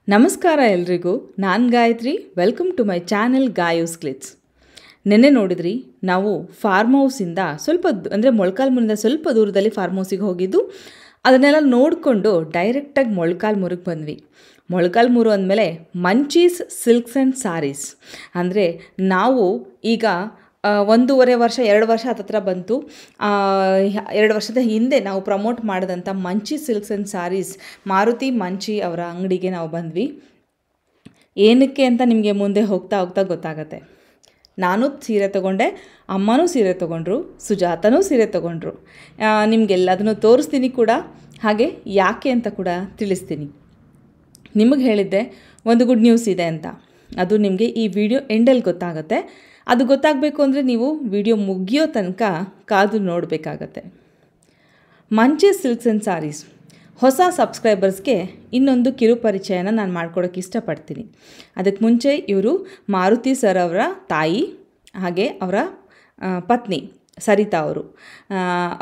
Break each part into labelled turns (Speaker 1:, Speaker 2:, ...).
Speaker 1: ನಮಸ್ಕಾರ ಎಲ್ರಿಗೂ, ನಾನು Gayatri. Welcome to my channel Gayu's clicks. ನೆನ್ನೆ ನೋಡಿದ್ರಿ, ನಾವು ಫಾರ್ಮ್ ಹೌಸಿಂದ ಸ್ವಲ್ಪ ಅಂದರೆ ಮೊಳಕಾಲ್ಮೂರಿಂದ ಸ್ವಲ್ಪ ದೂರದಲ್ಲಿ ಫಾರ್ಮ್ ಹೌಸಿಗೆ ಹೋಗಿದ್ದು. ಅದನ್ನೆಲ್ಲ ನೋಡಿಕೊಂಡು ಡೈರೆಕ್ಟಾಗಿ ಮೊಳಕಾಲ್ಮೂರಿಗೆ ಬಂದ್ವಿ. ಮೊಳಕಾಲ್ಮೂರು ಅಂದಮೇಲೆ ಮಂಚೀಸ್ ಸಿಲ್ಕ್ಸ್ ಆ್ಯಂಡ್ ಸಾರೀಸ್. ಅಂದರೆ ನಾವು ಈಗ 1.5 ವರ್ಷ 2 ವರ್ಷ ಹತ್ತತ್ರ ಬಂತು. 2 ವರ್ಷದ ಹಿಂದೆ ನಾವು ಪ್ರಮೋಟ್ ಮಾಡಿದಂಥ ಮಂಚಿ ಸಿಲ್ಕ್ಸ್ ಆ್ಯಂಡ್ ಸಾರೀಸ್ ಮಾರುತಿ ಮಂಚಿ ಅವರ ಅಂಗಡಿಗೆ ನಾವು ಬಂದ್ವಿ. ಏನಕ್ಕೆ ಅಂತ ನಿಮಗೆ ಮುಂದೆ ಹೋಗ್ತಾ ಹೋಗ್ತಾ ಗೊತ್ತಾಗತ್ತೆ. ನಾನು ಸೀರೆ ತೊಗೊಂಡೆ, ಅಮ್ಮನೂ ಸೀರೆ ತೊಗೊಂಡ್ರು, ಸುಜಾತನೂ ಸೀರೆ ತೊಗೊಂಡ್ರು. ನಿಮಗೆಲ್ಲದನ್ನು ತೋರಿಸ್ತೀನಿ ಕೂಡ, ಹಾಗೆ ಯಾಕೆ ಅಂತ ಕೂಡ ತಿಳಿಸ್ತೀನಿ. ನಿಮಗೆ ಹೇಳಿದ್ದೆ ಒಂದು ಗುಡ್ ನ್ಯೂಸ್ ಇದೆ ಅಂತ. ಅದು ನಿಮಗೆ ಈ ವಿಡಿಯೋ ಎಂಡಲ್ಲಿ ಗೊತ್ತಾಗುತ್ತೆ. ಅದು ಗೊತ್ತಾಗಬೇಕು ಅಂದರೆ ನೀವು ವಿಡಿಯೋ ಮುಗಿಯೋ ತನಕ ಕಾದು ನೋಡಬೇಕಾಗತ್ತೆ. ಮಂಚಿ ಸಿಲ್ಕ್ಸ್ ಆ್ಯಂಡ್ ಸಾರೀಸ್ ಹೊಸ ಸಬ್ಸ್ಕ್ರೈಬರ್ಸ್ಗೆ ಇನ್ನೊಂದು ಕಿರು ಪರಿಚಯನ ನಾನು ಮಾಡ್ಕೊಡೋಕ್ಕೆ ಇಷ್ಟಪಡ್ತೀನಿ. ಅದಕ್ಕೆ ಮುಂಚೆ ಇವರು ಮಾರುತಿ ಸರ್ ಅವರ ತಾಯಿ, ಹಾಗೆ ಅವರ ಪತ್ನಿ ಸರಿತಾ ಅವರು.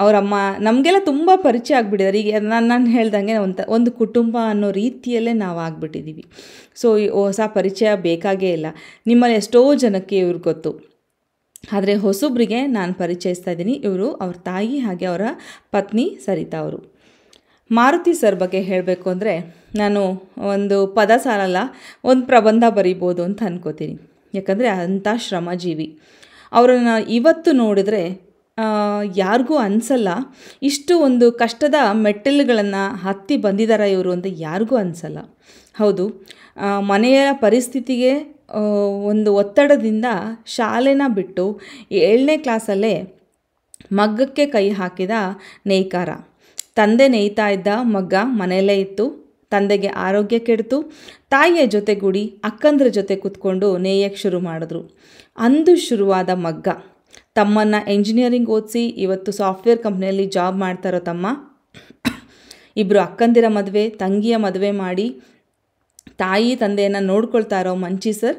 Speaker 1: ಅವರಮ್ಮ ನಮಗೆಲ್ಲ ತುಂಬ ಪರಿಚಯ ಆಗಿಬಿಟ್ಟಿದ್ದಾರೆ. ಈಗ ನಾನು ಹೇಳ್ದಂಗೆ ಒಂದು ಕುಟುಂಬ ಅನ್ನೋ ರೀತಿಯಲ್ಲೇ ನಾವು ಆಗಿಬಿಟ್ಟಿದ್ದೀವಿ. ಸೊ ಹೊಸ ಪರಿಚಯ ಬೇಕಾಗೇ ಇಲ್ಲ. ನಿಮ್ಮಲ್ಲಿ ಎಷ್ಟೋ ಜನಕ್ಕೆ ಇವ್ರು ಗೊತ್ತು, ಆದರೆ ಹೊಸಬ್ರಿಗೆ ನಾನು ಪರಿಚಯಿಸ್ತಾ ಇದ್ದೀನಿ. ಇವರು ಅವ್ರ ತಾಯಿ ಹಾಗೆ ಅವರ ಪತ್ನಿ ಸರಿತಾ ಅವರು. ಮಾರುತಿ ಸರ್ ಬಗ್ಗೆ ಹೇಳಬೇಕು ಅಂದರೆ ನಾನು ಒಂದು ಪದ ಸಾಲಲ್ಲ, ಒಂದು ಪ್ರಬಂಧ ಬರಿಬೋದು ಅಂತ ಅನ್ಕೋತೀನಿ. ಯಾಕಂದರೆ ಅಂಥ ಶ್ರಮಜೀವಿ. ಅವರನ್ನು ಇವತ್ತು ನೋಡಿದರೆ ಯಾರಿಗೂ ಅನಿಸಲ್ಲ ಇಷ್ಟು ಒಂದು ಕಷ್ಟದ ಮೆಟ್ಟಿಲುಗಳನ್ನು ಹತ್ತಿ ಬಂದಿದ್ದಾರೆ ಇವರು ಅಂತ ಯಾರಿಗೂ ಅನಿಸಲ್ಲ. ಹೌದು, ಮನೆಯ ಪರಿಸ್ಥಿತಿಗೆ ಒಂದು ಒತ್ತಡದಿಂದ ಶಾಲೆನ ಬಿಟ್ಟು 7ನೇ ಕ್ಲಾಸಲ್ಲೇ ಮಗ್ಗಕ್ಕೆ ಕೈ ಹಾಕಿದ ನೇಕಾರ. ತಂದೆ ನೇಯ್ತಾ ಇದ್ದ ಮಗ್ಗ ಮನೆಯಲ್ಲೇ ಇತ್ತು. ತಂದೆಗೆ ಆರೋಗ್ಯ ಕೆಡ್ತು. ತಾಯಿಯ ಜೊತೆಗೂಡಿ ಅಕ್ಕಂದ್ರ ಜೊತೆ ಕೂತ್ಕೊಂಡು ನೇಯಕ್ಕೆ ಶುರು ಮಾಡಿದ್ರು. ಅಂದು ಶುರುವಾದ ಮಗ್ಗ ತಮ್ಮನ್ನು ಎಂಜಿನಿಯರಿಂಗ್ ಓದಿಸಿ ಇವತ್ತು ಸಾಫ್ಟ್ವೇರ್ ಕಂಪ್ನಿಯಲ್ಲಿ ಜಾಬ್ ಮಾಡ್ತಾರೋ ತಮ್ಮ, ಇಬ್ಬರು ಅಕ್ಕಂದಿರ ಮದುವೆ, ತಂಗಿಯ ಮದುವೆ ಮಾಡಿ ತಾಯಿ ತಂದೆಯನ್ನು ನೋಡ್ಕೊಳ್ತಾ ಇರೋ ಮಂಚಿ ಸರ್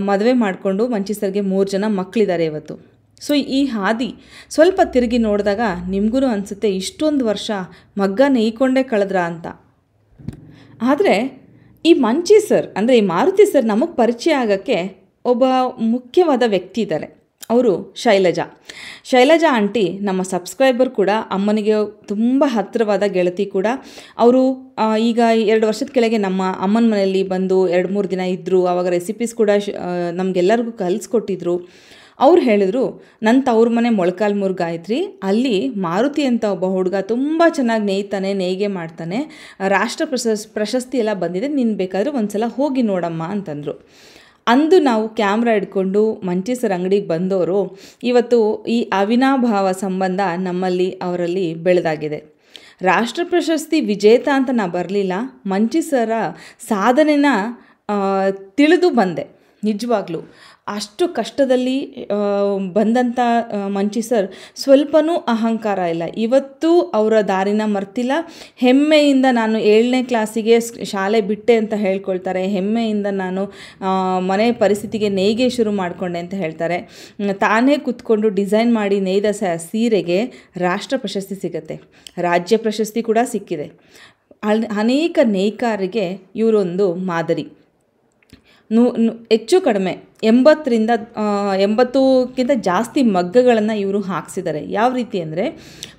Speaker 1: ಮದುವೆ ಮಾಡಿಕೊಂಡು ಮಂಚಿ ಸರ್ಗೆ 3 ಜನ ಮಕ್ಕಳಿದ್ದಾರೆ ಇವತ್ತು. ಸೊ ಈ ಹಾದಿ ಸ್ವಲ್ಪ ತಿರುಗಿ ನೋಡಿದಾಗ ನಿಮಗೂ ಅನಿಸುತ್ತೆ ಇಷ್ಟೊಂದು ವರ್ಷ ಮಗ್ಗ ನೇಯ್ಕೊಂಡೇ ಕಳೆದ್ರಾ ಅಂತ. ಆದರೆ ಈ ಮಂಚಿ ಸರ್ ಅಂದರೆ ಈ ಮಾರುತಿ ಸರ್ ನಮಗೆ ಪರಿಚಯ ಆಗೋಕ್ಕೆ ಒಬ್ಬ ಮುಖ್ಯವಾದ ವ್ಯಕ್ತಿ ಇದ್ದಾರೆ. ಅವರು ಶೈಲಜಾ ಆಂಟಿ ನಮ್ಮ ಸಬ್ಸ್ಕ್ರೈಬರ್ ಕೂಡ, ಅಮ್ಮನಿಗೆ ತುಂಬ ಹತ್ತಿರವಾದ ಗೆಳತಿ ಕೂಡ. ಅವರು ಈಗ 2 ವರ್ಷದ ಕೆಳಗೆ ನಮ್ಮ ಅಮ್ಮನ ಮನೆಯಲ್ಲಿ ಬಂದು 2-3 ದಿನ ಇದ್ದರು. ಆವಾಗ ರೆಸಿಪೀಸ್ ಕೂಡ ನಮಗೆಲ್ಲರಿಗೂ ಕಲಿಸ್ಕೊಟ್ಟಿದ್ರು. ಅವ್ರು ಹೇಳಿದ್ರು, ನನ್ನ ತವ್ರ ಮನೆ ಮೊಳಕಾಲ್ಮೂರು ಗಾಯತ್ರಿ, ಅಲ್ಲಿ ಮಾರುತಿ ಅಂತ ಒಬ್ಬ ಹುಡುಗ ತುಂಬ ಚೆನ್ನಾಗಿ ನೇಯ್ತಾನೆ, ನೇಯ್ಗೆ ಮಾಡ್ತಾನೆ, ರಾಷ್ಟ್ರ ಪ್ರಶಸ್ತಿ ಎಲ್ಲ ಬಂದಿದೆ, ನೀನು ಬೇಕಾದರೆ ಒಂದು ಸಲ ಹೋಗಿ ನೋಡಮ್ಮ ಅಂತಂದರು. ಅಂದು ನಾವು ಕ್ಯಾಮ್ರಾ ಹಿಡ್ಕೊಂಡು ಮಂಚಿ ಸರ್ ಅಂಗಡಿಗೆ ಬಂದವರು ಇವತ್ತು ಈ ಅವಿನಾಭಾವ ಸಂಬಂಧ ನಮ್ಮಲ್ಲಿ ಅವರಲ್ಲಿ ಬೆಳೆದಾಗಿದೆ. ರಾಷ್ಟ್ರ ಪ್ರಶಸ್ತಿ ವಿಜೇತ ಅಂತ ನಾ ಬರಲಿಲ್ಲ, ಮಂಚಿ ಸರ ಸಾಧನೆನ ತಿಳಿದು ಬಂದೆ. ನಿಜವಾಗ್ಲೂ ಅಷ್ಟು ಕಷ್ಟದಲ್ಲಿ ಬಂದಂಥ ಮಂಚಿ ಸರ್ ಸ್ವಲ್ಪನೂ ಅಹಂಕಾರ ಇಲ್ಲ. ಇವತ್ತು ಅವರ ದಾರಿನ ಮರ್ತಿಲ್ಲ. ಹೆಮ್ಮೆಯಿಂದ ನಾನು 7ನೇ ಕ್ಲಾಸಿಗೆ ಶಾಲೆ ಬಿಟ್ಟೆ ಅಂತ ಹೇಳ್ಕೊಳ್ತಾರೆ. ಹೆಮ್ಮೆಯಿಂದ ನಾನು ಮನೆ ಪರಿಸ್ಥಿತಿಗೆ ನೇಯ್ಗೆ ಶುರು ಮಾಡಿಕೊಂಡೆ ಅಂತ ಹೇಳ್ತಾರೆ. ತಾನೇ ಕೂತ್ಕೊಂಡು ಡಿಸೈನ್ ಮಾಡಿ ನೇಯ್ದ ಸೀರೆಗೆ ರಾಷ್ಟ್ರ ಪ್ರಶಸ್ತಿ ಸಿಗುತ್ತೆ, ರಾಜ್ಯ ಪ್ರಶಸ್ತಿ ಕೂಡ ಸಿಕ್ಕಿದೆ. ಅನೇಕ ನೇಯ್ಕಾರರಿಗೆ ಇವರೊಂದು ಮಾದರಿ. ಹೆಚ್ಚು ಕಡಿಮೆ 80ಕ್ಕಿಂತ ಜಾಸ್ತಿ ಮಗ್ಗಗಳನ್ನು ಇವರು ಹಾಕ್ಸಿದ್ದಾರೆ. ಯಾವ ರೀತಿ ಅಂದರೆ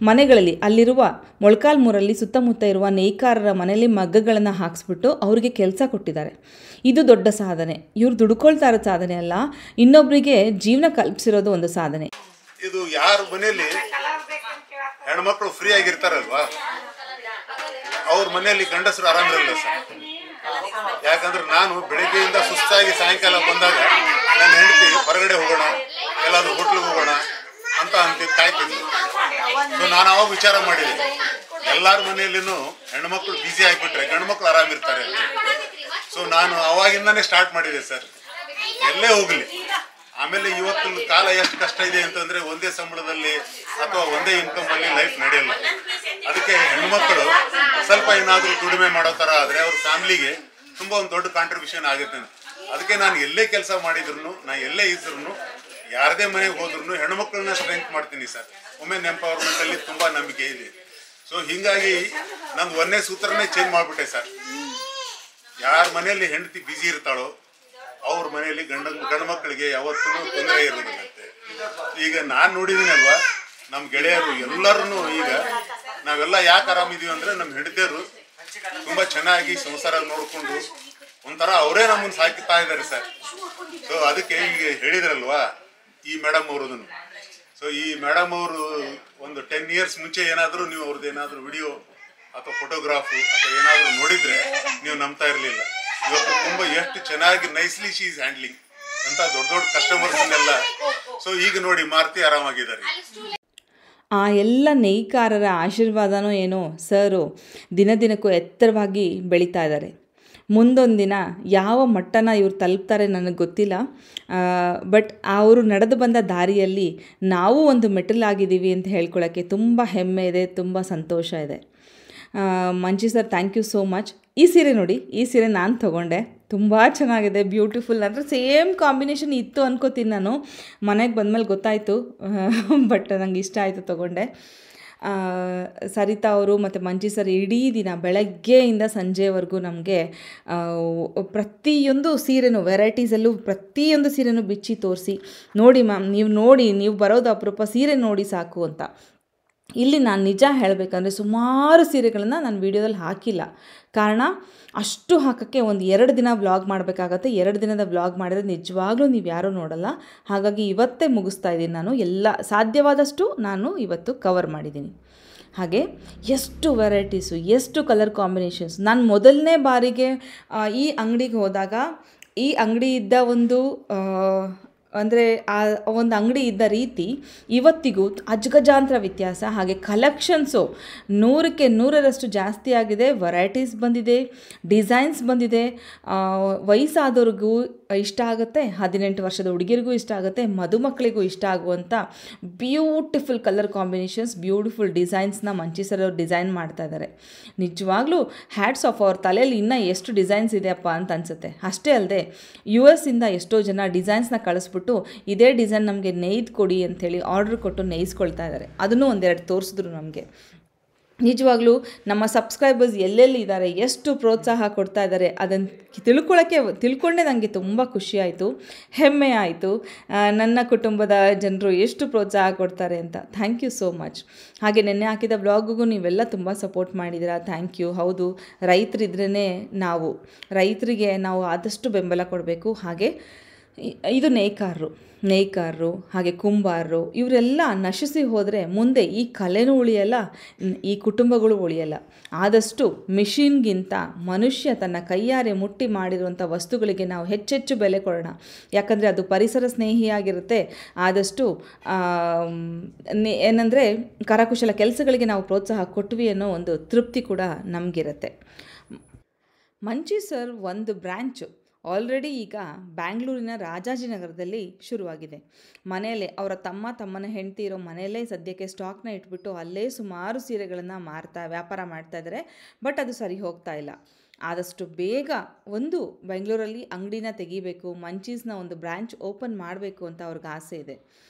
Speaker 1: ಮನೆಗಳಲ್ಲಿ ಅಲ್ಲಿರುವ ಮೊಳಕಾಲ್ಮೂರಲ್ಲಿ ಸುತ್ತಮುತ್ತ ಇರುವ ನೇಯ್ಕಾರರ ಮನೆಯಲ್ಲಿ ಮಗ್ಗಗಳನ್ನು ಹಾಕ್ಸ್ಬಿಟ್ಟು ಅವ್ರಿಗೆ ಕೆಲಸ ಕೊಟ್ಟಿದ್ದಾರೆ. ಇದು ದೊಡ್ಡ ಸಾಧನೆ. ಇವ್ರು ದುಡ್ಕೊಳ್ತಾ ಇರೋ ಸಾಧನೆ ಅಲ್ಲ, ಇನ್ನೊಬ್ಬರಿಗೆ ಜೀವನ ಕಲ್ಪಿಸಿರೋದು ಒಂದು ಸಾಧನೆ.
Speaker 2: ಇದು ಯಾರ ಮನೆಯಲ್ಲಿ ಹೆಣ್ಮಕ್ಳು ಫ್ರೀ ಆಗಿರ್ತಾರಲ್ವಾ, ಅವ್ರ ಮನೆಯಲ್ಲಿ ಗಂಡಸರು ಆರಾಮಿರಲ್ಲ ಸರ್. ಯಾಕಂದ್ರೆ ನಾನು ಬೆಳಿಗ್ಗೆಯಿಂದ ಸುಸ್ತಾಗಿ ಸಾಯಂಕಾಲ ಬಂದಾಗ ನನ್ನ ಹೆಂಡತಿ ಹೊರಗಡೆ ಹೋಗೋಣ, ಎಲ್ಲಾದ್ರೂ ಹೋಟ್ಲಿಗೆ ಹೋಗೋಣ ಅಂತ ಕಾಯ್ತಿದ್ವಿ. ಸೊ ನಾನು ಅವಾಗ ವಿಚಾರ ಮಾಡಿದೆ, ಎಲ್ಲಾರ ಮನೆಯಲ್ಲಿನೂ ಹೆಣ್ಮಕ್ಳು ಬ್ಯುಸಿ ಆಗಿಬಿಟ್ರೆ ಗಂಡ್ಮಕ್ಳು ಆರಾಮಿರ್ತಾರೆ. ಸೊ ನಾನು ಅವಾಗಿಂದಾನೇ ಸ್ಟಾರ್ಟ್ ಮಾಡಿದೆ ಸರ್, ಎಲ್ಲೇ ಹೋಗ್ಲಿ. ಆಮೇಲೆ ಇವತ್ತಿನ ಕಾಲ ಎಷ್ಟು ಕಷ್ಟ ಇದೆ ಅಂತಂದ್ರೆ ಒಂದೇ ಸಂಬಳದಲ್ಲಿ ಅಥವಾ ಒಂದೇ ಇನ್ಕಮ್ ಅಲ್ಲಿ ಲೈಫ್ ನಡೆಯಲ್ಲ. ಅದಕ್ಕೆ ಹೆಣ್ಮಕ್ಳು ಸ್ವಲ್ಪ ಏನಾದ್ರೂ ದುಡಿಮೆ ಮಾಡೋ ತರ ಆದ್ರೆ ಅವ್ರ ಫ್ಯಾಮಿಲಿಗೆ ತುಂಬಾ ಒಂದು ದೊಡ್ಡ ಕಾಂಟ್ರಿಬ್ಯೂಷನ್ ಆಗುತ್ತೆ. ಅದಕ್ಕೆ ನಾನು ಎಲ್ಲೇ ಕೆಲಸ ಮಾಡಿದ್ರು, ನಾ ಎಲ್ಲೇ ಇದ್ರು, ಯಾರದೇ ಮನೆಗೆ ಹೋದ್ರು ಹೆಣ್ಮಕ್ಳನ್ನ ಸ್ಟ್ರೆಂತ್ ಮಾಡ್ತೀನಿ ಸರ್. ವುಮೆನ್ ಎಂಪವರ್ಮೆಂಟ್ ಅಲ್ಲಿ ತುಂಬಾ ನಂಬಿಕೆ ಇದೆ. ಸೊ ಹಿಂಗಾಗಿ ನಾನು ಒಂದೇ ಸೂತ್ರನೇ ಚೇಂಜ್ ಮಾಡ್ಬಿಟ್ಟೆ ಸರ್. ಯಾರ ಮನೆಯಲ್ಲಿ ಹೆಂಡತಿ ಬಿಸಿ ಇರ್ತಾಳೋ ಅವ್ರ ಮನೆಯಲ್ಲಿ ಗಂಡು ಮಕ್ಕಳಿಗೆ ಯಾವತ್ತೂ ತೊಂದರೆ ಇರೋದಿಲ್ಲಂತೆ. ಈಗ ನಾನು ನೋಡಿದ್ದೀನಲ್ವಾ, ನಮ್ಮ ಗೆಳೆಯರು ಎಲ್ಲರೂ ಈಗ ನಾವೆಲ್ಲ ಯಾಕೆ ಆರಾಮಿದೀವಿ ಅಂದರೆ ನಮ್ಮ ಹೆಂಡತಿಯರು ತುಂಬ ಚೆನ್ನಾಗಿ ಸಂಸಾರ ನೋಡಿಕೊಂಡು ಒಂಥರ ಅವರೇ ನಮ್ಮನ್ನು ಸಾಕಿತಾ ಇದ್ದಾರೆ ಸರ್. ಸೊ ಅದಕ್ಕೆ ಈಗ ಹೇಳಿದ್ರಲ್ವಾ ಈ ಮೇಡಮ್ ಅವ್ರದನ್ನು. ಸೊ ಈ ಮೇಡಮ್ ಅವರು ಒಂದು 10 years ಮುಂಚೆ ಏನಾದರೂ ನೀವು ಅವ್ರದ್ದು ಏನಾದರೂ ವಿಡಿಯೋ ಅಥವಾ ಫೋಟೋಗ್ರಾಫು ಅಥವಾ ಏನಾದರೂ ನೋಡಿದರೆ ನೀವು ನಂಬ್ತಾ ಇರಲಿಲ್ಲ. ಇವತ್ತು ತುಂಬ ಎಷ್ಟು ಚೆನ್ನಾಗಿ ನೈಸ್ಲಿ ಶಿ ಈಸ್ ಹ್ಯಾಂಡ್ಲಿಂಗ್ ಅಂತ ದೊಡ್ಡ ಕಸ್ಟಮರ್ಸ್ನೆಲ್ಲ. ಸೊ ಈಗ ನೋಡಿ ಮಾರುತಿ ಆರಾಮಾಗಿದ್ದಾರೆ.
Speaker 1: ಆ ಎಲ್ಲ ನೇಯ್ಕಾರರ ಆಶೀರ್ವಾದನೋ ಏನೋ ಸರು ದಿನದಿನಕ್ಕೂ ಎತ್ತರವಾಗಿ ಬೆಳೀತಾ ಇದ್ದಾರೆ. ಮುಂದೊಂದು ದಿನ ಯಾವ ಮಟ್ಟನ ಇವ್ರು ತಲುಪ್ತಾರೆ ನನಗೆ ಗೊತ್ತಿಲ್ಲ. ಬಟ್ ಅವರು ನಡೆದು ಬಂದ ದಾರಿಯಲ್ಲಿ ನಾವು ಒಂದು ಮೆಟ್ಟಲಾಗಿದ್ದೀವಿ ಅಂತ ಹೇಳ್ಕೊಳ್ಳೋಕ್ಕೆ ತುಂಬ ಹೆಮ್ಮೆ ಇದೆ, ತುಂಬ ಸಂತೋಷ ಇದೆ. Manchi sir, thank you so much. ಈ ಸೀರೆ ನೋಡಿ, ಈ ಸೀರೆ ನಾನು ತೊಗೊಂಡೆ, ತುಂಬ ಚೆನ್ನಾಗಿದೆ, ಬ್ಯೂಟಿಫುಲ್. ಅಂದರೆ ಸೇಮ್ ಕಾಂಬಿನೇಷನ್ ಇತ್ತು ಅನ್ಕೋತೀನಿ. ನಾನು ಮನೆಗೆ ಬಂದಮೇಲೆ ಗೊತ್ತಾಯಿತು, ಬಟ್ ನಂಗೆ ಇಷ್ಟ ಆಯಿತು, ತೊಗೊಂಡೆ. ಸರಿತಾ ಅವರು ಮತ್ತು ಮಂಚಿ ಸರ್ ಇಡೀ ದಿನ ಬೆಳಗ್ಗೆಯಿಂದ ಸಂಜೆವರೆಗೂ ನಮಗೆ ಪ್ರತಿಯೊಂದು ಸೀರೆನೂ ವೆರೈಟೀಸಲ್ಲೂ ಪ್ರತಿಯೊಂದು ಸೀರೆನೂ ಬಿಚ್ಚಿ ತೋರಿಸಿ, ನೋಡಿ ಮ್ಯಾಮ್ ನೀವು ಬರೋದು ಅಪರೂಪ, ಸೀರೆ ನೋಡಿ ಸಾಕು ಅಂತ. ಇಲ್ಲಿ ನಾನು ನಿಜ ಹೇಳಬೇಕಂದ್ರೆ ಸುಮಾರು ಸೀರೆಗಳನ್ನು ನಾನು ವೀಡಿಯೋದಲ್ಲಿ ಹಾಕಿಲ್ಲ. ಕಾರಣ ಅಷ್ಟು ಹಾಕೋಕ್ಕೆ ಒಂದು 2 ದಿನ ವ್ಲಾಗ್ ಮಾಡಬೇಕಾಗತ್ತೆ. 2 ದಿನದ ವ್ಲಾಗ್ ಮಾಡಿದ್ರೆ ನಿಜವಾಗ್ಲೂ ನೀವು ಯಾರೂ ನೋಡಲ್ಲ. ಹಾಗಾಗಿ ಇವತ್ತೇ ಮುಗಿಸ್ತಾ ಇದ್ದೀನಿ. ನಾನು ಎಲ್ಲ ಸಾಧ್ಯವಾದಷ್ಟು ನಾನು ಇವತ್ತು ಕವರ್ ಮಾಡಿದ್ದೀನಿ. ಹಾಗೆ ಎಷ್ಟು ವೆರೈಟೀಸು, ಎಷ್ಟು ಕಲರ್ ಕಾಂಬಿನೇಷನ್ಸ್. ನಾನು ಮೊದಲನೇ ಬಾರಿಗೆ ಈ ಅಂಗಡಿಗೆ ಹೋದಾಗ ಈ ಅಂಗಡಿ ಇದ್ದ ಒಂದು ಅಂದರೆ ಆ ಒಂದು ಅಂಗಡಿ ಇದ್ದ ರೀತಿ ಇವತ್ತಿಗೂ ಅಜಗಜಾಂತರ ವ್ಯತ್ಯಾಸ. ಹಾಗೆ ಕಲೆಕ್ಷನ್ಸು 100ಕ್ಕೆ 100ರಷ್ಟು ಜಾಸ್ತಿ ಆಗಿದೆ. ವೆರೈಟೀಸ್ ಬಂದಿದೆ, ಡಿಸೈನ್ಸ್ ಬಂದಿದೆ. ವಯಸ್ಸಾದವ್ರಿಗೂ ಇಷ್ಟ ಆಗುತ್ತೆ, 18 ವರ್ಷದ ಹುಡುಗಿರಿಗೂ ಇಷ್ಟ ಆಗುತ್ತೆ, ಮದುಮಕ್ಕಳಿಗೂ ಇಷ್ಟ ಆಗುವಂಥ ಬ್ಯೂಟಿಫುಲ್ ಕಲರ್ ಕಾಂಬಿನೇಷನ್ಸ್, ಬ್ಯೂಟಿಫುಲ್ ಡಿಸೈನ್ಸ್ನ ಮಂಚಿ ಸರ್ ಅವರು ಡಿಸೈನ್ ಮಾಡ್ತಾ ಇದ್ದಾರೆ. ನಿಜವಾಗ್ಲೂ ಹ್ಯಾಟ್ಸ್ ಆಫ್. ಅವ್ರ ತಲೆಯಲ್ಲಿ ಇನ್ನೂ ಎಷ್ಟು ಡಿಸೈನ್ಸ್ ಇದೆಯಪ್ಪ ಅಂತ ಅನಿಸುತ್ತೆ. ಅಷ್ಟೇ ಅಲ್ಲದೆ US ಇಂದ ಎಷ್ಟೋ ಜನ ಡಿಸೈನ್ಸ್ನ ಕಳಿಸ್ಬಿಟ್ಟು ಇದೇ ಡಿಸೈನ್ ನಮಗೆ ನೇಯ್ದು ಕೊಡಿ ಅಂಥೇಳಿ ಆರ್ಡ್ರ್ ಕೊಟ್ಟು ನೇಯಿಸ್ಕೊಳ್ತಾ ಇದ್ದಾರೆ. ಅದನ್ನು ಒಂದೆರಡು ತೋರಿಸಿದ್ರು ನಮಗೆ. ನಿಜವಾಗ್ಲೂ ನಮ್ಮ ಸಬ್ಸ್ಕ್ರೈಬರ್ಸ್ ಎಲ್ಲೆಲ್ಲಿ ಇದ್ದಾರೆ, ಎಷ್ಟು ಪ್ರೋತ್ಸಾಹ ಕೊಡ್ತಾ ಇದ್ದಾರೆ, ಅದನ್ನು ತಿಳ್ಕೊಂಡೇ ನನಗೆ ತುಂಬ ಖುಷಿ ಆಯಿತು, ಹೆಮ್ಮೆ ಆಯಿತು. ನನ್ನ ಕುಟುಂಬದ ಜನರು ಎಷ್ಟು ಪ್ರೋತ್ಸಾಹ ಕೊಡ್ತಾರೆ ಅಂತ. Thank you so much. ಹಾಗೆ ನೆನ್ನೆ ಹಾಕಿದ ಬ್ಲಾಗಿಗೂ ನೀವೆಲ್ಲ ತುಂಬ ಸಪೋರ್ಟ್ ಮಾಡಿದ್ದೀರಾ, ಥ್ಯಾಂಕ್ ಯು. ಹೌದು, ರೈತರಿದ್ರೇ ರೈತರಿಗೆ ನಾವು ಆದಷ್ಟು ಬೆಂಬಲ ಕೊಡಬೇಕು. ಹಾಗೆ ಇದು ನೇಯ್ಕಾರರು ಹಾಗೆ ಕುಂಬಾರರು ಇವರೆಲ್ಲ ನಶಿಸಿ ಹೋದರೆ ಮುಂದೆ ಈ ಕಲೆನೂ ಉಳಿಯಲ್ಲ, ಈ ಕುಟುಂಬಗಳು ಉಳಿಯಲ್ಲ. ಆದಷ್ಟು ಮಿಷಿನ್ಗಿಂತ ಮನುಷ್ಯ ತನ್ನ ಕೈಯಾರೆ ಮುಟ್ಟಿ ಮಾಡಿರುವಂಥ ವಸ್ತುಗಳಿಗೆ ನಾವು ಹೆಚ್ಚೆಚ್ಚು ಬೆಲೆ ಕೊಡೋಣ. ಯಾಕಂದರೆ ಅದು ಪರಿಸರ ಸ್ನೇಹಿಯಾಗಿರುತ್ತೆ. ಆದಷ್ಟು ಏನಂದರೆ ಕರಕುಶಲ ಕೆಲಸಗಳಿಗೆ ನಾವು ಪ್ರೋತ್ಸಾಹ ಕೊಟ್ವಿ ಅನ್ನೋ ಒಂದು ತೃಪ್ತಿ ಕೂಡ ನಮಗಿರುತ್ತೆ. ಮಂಚಿ ಸರ್ ಒಂದು ಬ್ರ್ಯಾಂಚು ಆಲ್ರೆಡಿ ಈಗ ಬ್ಯಾಂಗ್ಳೂರಿನ ರಾಜಾಜಿನಗರದಲ್ಲಿ ಶುರುವಾಗಿದೆ. ಮನೆಯಲ್ಲೇ ಅವರ ತಮ್ಮನ ಹೆಂಡತಿ ಇರೋ ಮನೆಯಲ್ಲೇ ಸದ್ಯಕ್ಕೆ ಸ್ಟಾಕ್ನ ಇಟ್ಬಿಟ್ಟು ಅಲ್ಲೇ ಸುಮಾರು ಸೀರೆಗಳನ್ನು ವ್ಯಾಪಾರ ಮಾಡ್ತಾ ಇದ್ದಾರೆ. ಬಟ್ ಅದು ಸರಿ ಹೋಗ್ತಾ ಇಲ್ಲ. ಆದಷ್ಟು ಬೇಗ ಒಂದು ಬೆಂಗಳೂರಲ್ಲಿ ಅಂಗಡಿನ ತೆಗಿಬೇಕು, ಮಂಚೀಸ್ನ ಒಂದು ಬ್ರ್ಯಾಂಚ್ ಓಪನ್ ಮಾಡಬೇಕು ಅಂತ ಅವ್ರಿಗೆ ಆಸೆ ಇದೆ.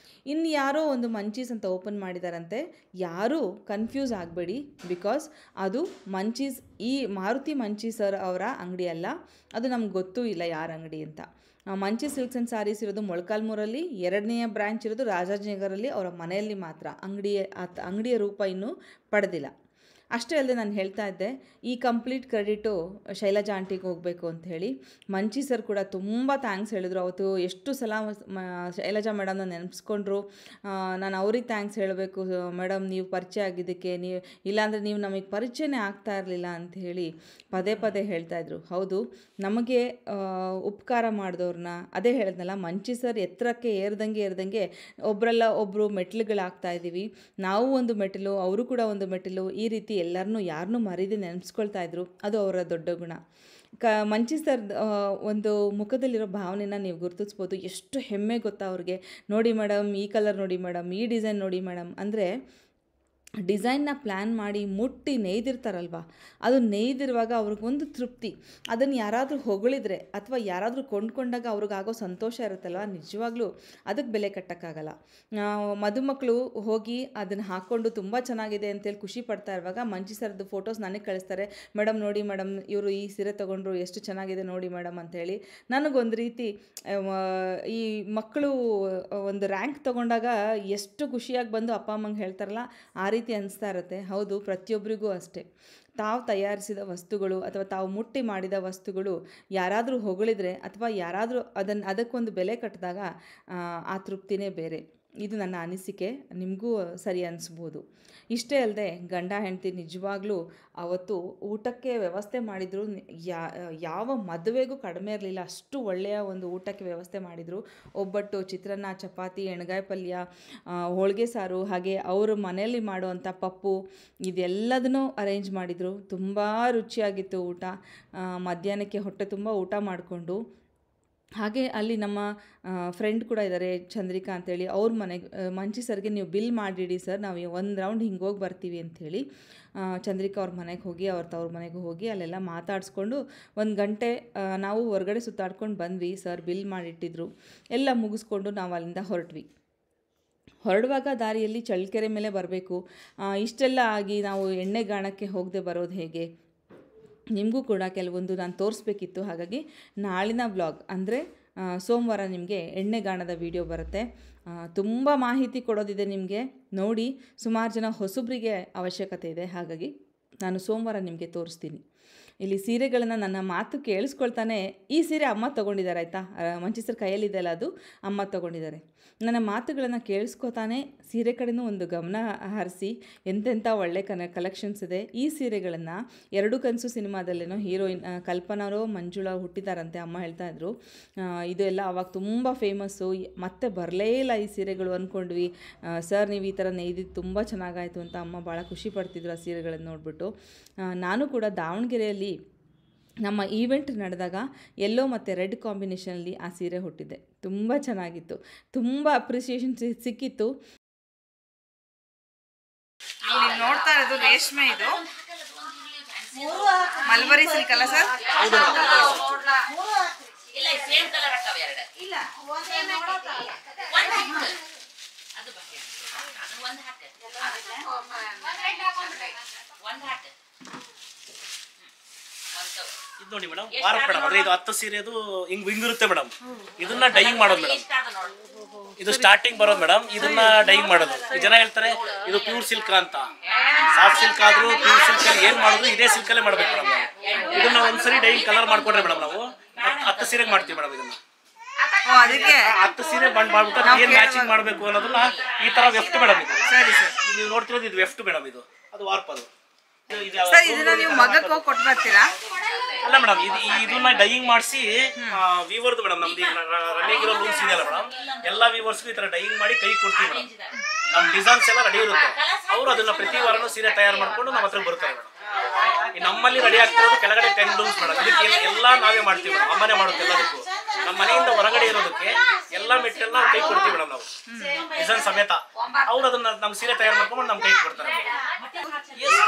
Speaker 1: ಇನ್ನು ಯಾರೋ ಒಂದು ಮಂಚೀಸ್ ಅಂತ ಓಪನ್ ಮಾಡಿದಾರಂತೆ. ಯಾರೂ ಕನ್ಫ್ಯೂಸ್ ಆಗಬೇಡಿ, ಬಿಕಾಸ್ ಅದು ಮಂಚೀಸ್, ಈ ಮಾರುತಿ ಮಂಚಿ ಸರ್ ಅವರ ಅಂಗಡಿ ಅಲ್ಲ. ಅದು ನಮ್ಗೆ ಗೊತ್ತೂ ಇಲ್ಲ ಯಾರ ಅಂಗಡಿ ಅಂತ. ಮಂಚಿ ಸಿಲ್ಕ್ಸ್ ಆ್ಯಂಡ್ ಸಾರೀಸ್ ಇರೋದು ಮೊಳಕಾಲ್ಮೂರಲ್ಲಿ, 2ನೇ ಬ್ರ್ಯಾಂಚ್ ಇರೋದು ರಾಜಾಜಿನಗರಲ್ಲಿ. ಅವರ ಮನೆಯಲ್ಲಿ ಮಾತ್ರ ಅಂಗಡಿಯ ರೂಪ ಇನ್ನೂ ಪಡೆದಿಲ್ಲ. ಅಷ್ಟೇ ಅಲ್ಲದೆ ನಾನು ಹೇಳ್ತಾ ಇದ್ದೆ, ಈ ಕಂಪ್ಲೀಟ್ ಕ್ರೆಡಿಟು ಶೈಲಜಾ ಆಂಟಿಗೆ ಹೋಗಬೇಕು ಅಂತ ಹೇಳಿ. ಮಂಚಿ ಸರ್ ಕೂಡ ತುಂಬ ಥ್ಯಾಂಕ್ಸ್ ಹೇಳಿದ್ರು. ಅವತ್ತು ಎಷ್ಟು ಸಲ ಶೈಲಜಾ ಮೇಡಮ್ನ ನೆನೆಸ್ಕೊಂಡ್ರು. ನಾನು ಅವ್ರಿಗೆ ಥ್ಯಾಂಕ್ಸ್ ಹೇಳಬೇಕು, ಮೇಡಮ್ ನೀವು ಪರಿಚಯ ಆಗಿದ್ದಕ್ಕೆ, ಇಲ್ಲಾಂದರೆ ನೀವು ನಮಗೆ ಪರಿಚಯನೇ ಆಗ್ತಾ ಇರಲಿಲ್ಲ ಅಂತ ಹೇಳಿ ಪದೇ ಹೇಳ್ತಾಯಿದ್ರು. ಹೌದು, ನಮಗೆ ಉಪಕಾರ ಮಾಡಿದವ್ರನ್ನ, ಅದೇ ಹೇಳಿದ್ನಲ್ಲ, ಮಂಚಿ ಸರ್ ಎತ್ತರಕ್ಕೆ ಏರ್ದಂಗೆ ಒಬ್ಬರಲ್ಲ ಒಬ್ಬರು ಮೆಟ್ಲುಗಳಾಗ್ತಾ ಇದ್ದೀವಿ. ನಾವು ಒಂದು ಮೆಟ್ಟಿಲು, ಅವರು ಕೂಡ ಒಂದು ಮೆಟ್ಟಿಲು, ಈ ರೀತಿ ಎಲ್ಲರನ್ನೂ ಯಾರನ್ನೂ ಮರೀದೆ ನೆನೆಸ್ಕೊಳ್ತಾ ಇದ್ರು. ಅದು ಅವರ ದೊಡ್ಡ ಗುಣ. ಮಂಚಿ ಸರ್ ಒಂದು ಮುಖದಲ್ಲಿರೋ ಭಾವನೆನ ನೀವು ಗುರುತಿಸ್ಬೋದು. ಎಷ್ಟು ಹೆಮ್ಮೆ ಗೊತ್ತಾ ಅವ್ರಿಗೆ. ನೋಡಿ ಮೇಡಮ್, ಈ ಕಲರ್ ನೋಡಿ ಮೇಡಮ್, ಈ ಡಿಸೈನ್ ನೋಡಿ ಮೇಡಮ್. ಅಂದರೆ ಡಿಸೈನ್ನ ಪ್ಲ್ಯಾನ್ ಮಾಡಿ ಮುಟ್ಟಿ ನೇಯ್ದಿರ್ತಾರಲ್ವ, ಅದು ನೇಯ್ದಿರುವಾಗ ಅವ್ರಿಗೊಂದು ತೃಪ್ತಿ. ಅದನ್ನು ಯಾರಾದರೂ ಹೊಗಳಿದ್ರೆ ಅಥವಾ ಯಾರಾದರೂ ಕೊಂಡ್ಕೊಂಡಾಗ ಅವ್ರಿಗಾಗೋ ಸಂತೋಷ ಇರುತ್ತಲ್ವ, ನಿಜವಾಗ್ಲೂ ಅದಕ್ಕೆ ಬೆಲೆ ಕಟ್ಟೋಕ್ಕಾಗಲ್ಲ. ಮದುಮಕ್ಕಳು ಹೋಗಿ ಅದನ್ನು ಹಾಕ್ಕೊಂಡು ತುಂಬ ಚೆನ್ನಾಗಿದೆ ಅಂತೇಳಿ ಖುಷಿ ಪಡ್ತಾ ಇರುವಾಗ ಮಂಚಿ ಸರ್ದು ಫೋಟೋಸ್ ನನಗೆ ಕಳಿಸ್ತಾರೆ. ಮೇಡಮ್ ನೋಡಿ ಮೇಡಮ್, ಇವರು ಈ ಸೀರೆ ತೊಗೊಂಡ್ರು, ಎಷ್ಟು ಚೆನ್ನಾಗಿದೆ ನೋಡಿ ಮೇಡಮ್ ಅಂಥೇಳಿ. ನನಗೊಂದು ರೀತಿ ಈ ಮಕ್ಕಳು ಒಂದು ರ್ಯಾಂಕ್ ತೊಗೊಂಡಾಗ ಎಷ್ಟು ಖುಷಿಯಾಗಿ ಬಂದು ಅಪ್ಪ ಅಮ್ಮಂಗೆ ಹೇಳ್ತಾರಲ್ಲ, ಆ ರೀತಿ ಅನಿಸ್ತಾ ಇರುತ್ತೆ. ಹೌದು, ಪ್ರತಿಯೊಬ್ಬರಿಗೂ ಅಷ್ಟೇ. ತಾವು ತಯಾರಿಸಿದ ವಸ್ತುಗಳು ಅಥವಾ ತಾವು ಮುಟ್ಟಿ ಮಾಡಿದ ವಸ್ತುಗಳು ಯಾರಾದರೂ ಹೊಗಳಿದ್ರೆ ಅಥವಾ ಯಾರಾದರೂ ಅದಕ್ಕೊಂದು ಬೆಲೆ ಕಟ್ಟಿದಾಗ ಆ ತೃಪ್ತಿನೇ ಬೇರೆ. ಇದು ನನ್ನ ಅನಿಸಿಕೆ, ನಿಮಗೂ ಸರಿ ಅನಿಸ್ಬೋದು. ಇಷ್ಟೇ ಅಲ್ಲದೆ ಗಂಡ ಹೆಂಡತಿ ನಿಜವಾಗ್ಲೂ ಅವತ್ತು ಊಟಕ್ಕೆ ವ್ಯವಸ್ಥೆ ಮಾಡಿದರು. ಯಾವ ಮದುವೆಗೂ ಕಡಿಮೆ ಇರಲಿಲ್ಲ, ಅಷ್ಟು ಒಳ್ಳೆಯ ಒಂದು ಊಟಕ್ಕೆ ವ್ಯವಸ್ಥೆ ಮಾಡಿದರು. ಒಬ್ಬಟ್ಟು, ಚಿತ್ರಾನ್ನ, ಚಪಾತಿ, ಎಣ್ಗಾಯಿ ಪಲ್ಯ, ಹೋಳಿಗೆ ಸಾರು, ಹಾಗೆ ಅವರು ಮನೆಯಲ್ಲಿ ಮಾಡುವಂಥ ಪಪ್ಪು, ಇದೆಲ್ಲದನ್ನೂ ಅರೇಂಜ್ ಮಾಡಿದರು. ತುಂಬ ರುಚಿಯಾಗಿತ್ತು ಊಟ. ಮಧ್ಯಾಹ್ನಕ್ಕೆ ಹೊಟ್ಟೆ ತುಂಬ ಊಟ ಮಾಡಿಕೊಂಡು, ಹಾಗೆ ಅಲ್ಲಿ ನಮ್ಮ ಫ್ರೆಂಡ್ ಕೂಡ ಇದ್ದಾರೆ ಚಂದ್ರಿಕಾ ಅಂಥೇಳಿ, ಅವ್ರ ಮನೆಗೆ ಮಂಚಿ ಸರ್ಗೆ ನೀವು ಬಿಲ್ ಮಾಡಿಡಿ ಸರ್, ನಾವು ಒಂದು ರೌಂಡ್ ಹಿಂಗೆ ಹೋಗಿ ಬರ್ತೀವಿ ಅಂಥೇಳಿ ಚಂದ್ರಿಕಾ ಅವ್ರ ಮನೆಗೆ ಹೋಗಿ, ಅವ್ರ ಮನೆಗೆ ಹೋಗಿ ಅಲ್ಲೆಲ್ಲ ಮಾತಾಡಿಸ್ಕೊಂಡು 1 ಗಂಟೆ ನಾವು ಹೊರಗಡೆ ಸುತ್ತಾಡ್ಕೊಂಡು ಬಂದ್ವಿ. ಸರ್ ಬಿಲ್ ಮಾಡಿಟ್ಟಿದ್ರು. ಎಲ್ಲ ಮುಗಿಸ್ಕೊಂಡು ನಾವು ಅಲ್ಲಿಂದ ಹೊರಡುವಾಗ ದಾರಿಯಲ್ಲಿ ಚಳ್ಳಕೆರೆ ಮೇಲೆ ಬರಬೇಕು. ಇಷ್ಟೆಲ್ಲ ಆಗಿ ನಾವು ಎಣ್ಣೆಗಾಣಕ್ಕೆ ಹೋಗದೆ ಬರೋದು ಹೇಗೆ, ನಿಮಗೂ ಕೂಡ ಕೆಲವೊಂದು ನಾನು ತೋರಿಸ್ಬೇಕಿತ್ತು. ಹಾಗಾಗಿ ನಾಳಿನ ವ್ಲಾಗ್ ಅಂದರೆ ಸೋಮವಾರ ನಿಮಗೆ ಎಣ್ಣೆಗಾಣದ ವಿಡಿಯೋ ಬರುತ್ತೆ. ತುಂಬ ಮಾಹಿತಿ ಕೊಡೋದಿದೆ ನಿಮಗೆ, ನೋಡಿ. ಸುಮಾರು ಜನ ಹೊಸಬ್ರಿಗೆ ಅವಶ್ಯಕತೆ ಇದೆ, ಹಾಗಾಗಿ ನಾನು ಸೋಮವಾರ ನಿಮಗೆ ತೋರಿಸ್ತೀನಿ. ಇಲ್ಲಿ ಸೀರೆಗಳನ್ನು ನನ್ನ ಮಾತು ಕೇಳಿಸ್ಕೊಳ್ತಾನೆ, ಈ ಸೀರೆ ಅಮ್ಮ ತೊಗೊಂಡಿದ್ದಾರೆ ಆಯಿತಾ, ಮಂಚಿ ಸರ್ ಕೈಯಲ್ಲಿದೆಯಲ್ಲ ಅದು ಅಮ್ಮ ತೊಗೊಂಡಿದ್ದಾರೆ. ನನ್ನ ಮಾತುಗಳನ್ನು ಕೇಳಿಸ್ಕೊತಾನೆ ಸೀರೆ ಕಡೆನೂ ಒಂದು ಗಮನ ಹರಿಸಿ, ಎಂತೆಂಥ ಒಳ್ಳೆ ಕಲೆಕ್ಷನ್ಸ್ ಇದೆ. ಈ ಸೀರೆಗಳನ್ನು 2 ಕನಸು ಸಿನಿಮಾದಲ್ಲೇನೋ ಹೀರೋಯಿನ್ ಕಲ್ಪನಾರೋ ಮಂಜುಳಾ ಹುಟ್ಟಿದಾರಂತೆ, ಅಮ್ಮ ಹೇಳ್ತಾಯಿದ್ರು. ಇದು ಎಲ್ಲ ಆವಾಗ ತುಂಬ ಫೇಮಸ್ಸು. ಮತ್ತೆ ಬರಲೇ ಇಲ್ಲ ಈ ಸೀರೆಗಳು ಅಂದ್ಕೊಂಡ್ವಿ. ಸರ್ ನೀವು ಈ ಥರ ನೇಯ್ದಿದ್ದು ತುಂಬ ಚೆನ್ನಾಗಾಯಿತು ಅಂತ ಅಮ್ಮ ಭಾಳ ಖುಷಿ ಪಡ್ತಿದ್ರು ಆ ಸೀರೆಗಳನ್ನು ನೋಡಿಬಿಟ್ಟು. ನಾನು ಕೂಡ ದಾವಣಗೆರೆಯಲ್ಲಿ ನಮ್ಮ ಈವೆಂಟ್ ನಡೆದಾಗ ಯೆಲ್ಲೋ ಮತ್ತು ರೆಡ್ ಕಾಂಬಿನೇಷನಲ್ಲಿ ಆ ಸೀರೆ ಹುಟ್ಟಿದ್ದೆ. ತುಂಬ ಚೆನ್ನಾಗಿತ್ತು, ತುಂಬ ಅಪ್ರಿಸಿಯೇಷನ್ ಸಿಕ್ಕಿತ್ತು.
Speaker 3: ನೋಡ್ತಾ ಇರೋದು ರೇಷ್ಮೆ, ಇದು ಮಲ್ಬರಿ ಸಿಲ್ಕ್ ಅಲ್ಲ ಸರ್?
Speaker 4: ಇದು ನೋಡಿ ಮೇಡಮ್, ವಾರ್ಪ್ ಮೇಡಮ್. ಅಂದ್ರೆ ಇದು 10 ಸೀರೆದು ಹಿಂಗಿರುತ್ತೆ ಮೇಡಮ್. ಇದನ್ನ ಡೈಯಿಂಗ್ ಮಾಡೋದು ಮೇಡಮ್. ಇದು ಸ್ಟಾರ್ಟಿಂಗ್ ಬರೋದು ಮೇಡಮ್, ಇದನ್ನ ಡೈಯಿಂಗ್ ಮಾಡೋದು. ಜನ ಹೇಳ್ತಾರೆ ಇದು ಪ್ಯೂರ್ ಸಿಲ್ಕ್ ಅಂತ. ಸಾಫ್ಟ್ ಸಿಲ್ಕ್ ಆದ್ರೂ ಪ್ಯೂರ್ ಸಿಲ್ಕ್ ಅಲ್ಲಿ ಏನ್ ಮಾಡೋದು ಇದೇ ಸಿಲ್ಕ್ ಅಲ್ಲೇ ಮಾಡ್ಬೇಕು ಮೇಡಮ್. ಇದನ್ನ ಒಂದ್ಸರಿ ಡೈಯಿಂಗ್ ಕಲರ್ ಮಾಡ್ಕೊಂಡ್ರೆ ಮೇಡಮ್ ನಾವು 10 ಸೀರೆಗೆ ಮಾಡ್ತೀವಿ ಮೇಡಮ್. ಇದನ್ನ
Speaker 3: ಅದಕ್ಕೆ
Speaker 4: 10 ಸೀರೆ ಬಂದ್ ಮಾಡ್ಬಿಟ್ಟು ಏನ್ ಮ್ಯಾಚಿಂಗ್ ಮಾಡ್ಬೇಕು ಅನ್ನೋದನ್ನ ಈ ತರ ವೆಫ್ಟ್ ಮೇಡಮ್. ಇದು
Speaker 3: ಸರಿ ಸರ್,
Speaker 4: ನೀವು ನೋಡ್ತಿರೋದು ಇದು ವೆಫ್ಟ್ ಮೇಡಮ್. ಅದು ವಾರ್ಪ್. ಅದು
Speaker 3: ಸರ್ ಇದನ್ನ ನೀವು ಮಗಕ್ಕೆ ಹೋಗಿ ಕೊಟ್ಟು ಬರ್ತೀರಾ?
Speaker 4: ಅಲ್ಲ ಮೇಡಮ್, ಇದನ್ನ ಡೈಯಿಂಗ್ ಮಾಡಿಸಿ ವೀವರ್ದು ಮೇಡಮ್. ನಮ್ದು ರನ್ನಿಂಗ್ ಇರೋ ರೂಲ್ಸ್ ಇದೆಯಲ್ಲ ಮೇಡಮ್, ಎಲ್ಲಾ ವೀವರ್ಸ್ಗೂ ಈ ತರ ಡೈಯಿಂಗ್ ಮಾಡಿ ಕೈ ಕೊಡ್ತೀವಿ ಮೇಡಮ್. ನಮ್ ಡಿಸೈನ್ಸ್ ಎಲ್ಲ ರೆಡಿ ಇರುತ್ತೆ. ಅವರು ಅದನ್ನ ಪ್ರತಿ ವಾರನೂ ಸೀರೆ ತಯಾರು ಮಾಡ್ಕೊಂಡು ನಮ್ಮ ಹತ್ರ ಬರ್ತಾರೆ ಮೇಡಮ್. ನಮ್ಮಲ್ಲಿ ರೆಡಿ ಆಗ್ತಿರೋದು ಕೆಳಗಡೆ 10 ರೂಮ್ಸ್ ಮೇಡಮ್. ಇದಕ್ಕೆ ಎಲ್ಲ ನಾವೇ ಮಾಡ್ತೀವಿ ಮೇಡಮ್. ಅಮ್ಮನೆ ಮಾಡುತ್ತೆ ಎಲ್ಲದಕ್ಕೂ. ನಮ್ಮ ಮನೆಯಿಂದ ಹೊರಗಡೆ ಇರೋದಕ್ಕೆ ಎಲ್ಲ ಮೆಟೀರಿಯಲ್ ನಾವು ಕೈ ಕೊಡ್ತೀವಿ ಮೇಡಮ್. ನಾವು ಡಿಸೈನ್ ಸಮೇತ ಅವ್ರು ಅದನ್ನ ನಮ್ಮ ಸೀರೆ ತಯಾರು ಮಾಡ್ಕೊಂಡು ನಮ್ ಕೈ ಕೊಡ್ತಾರೆ.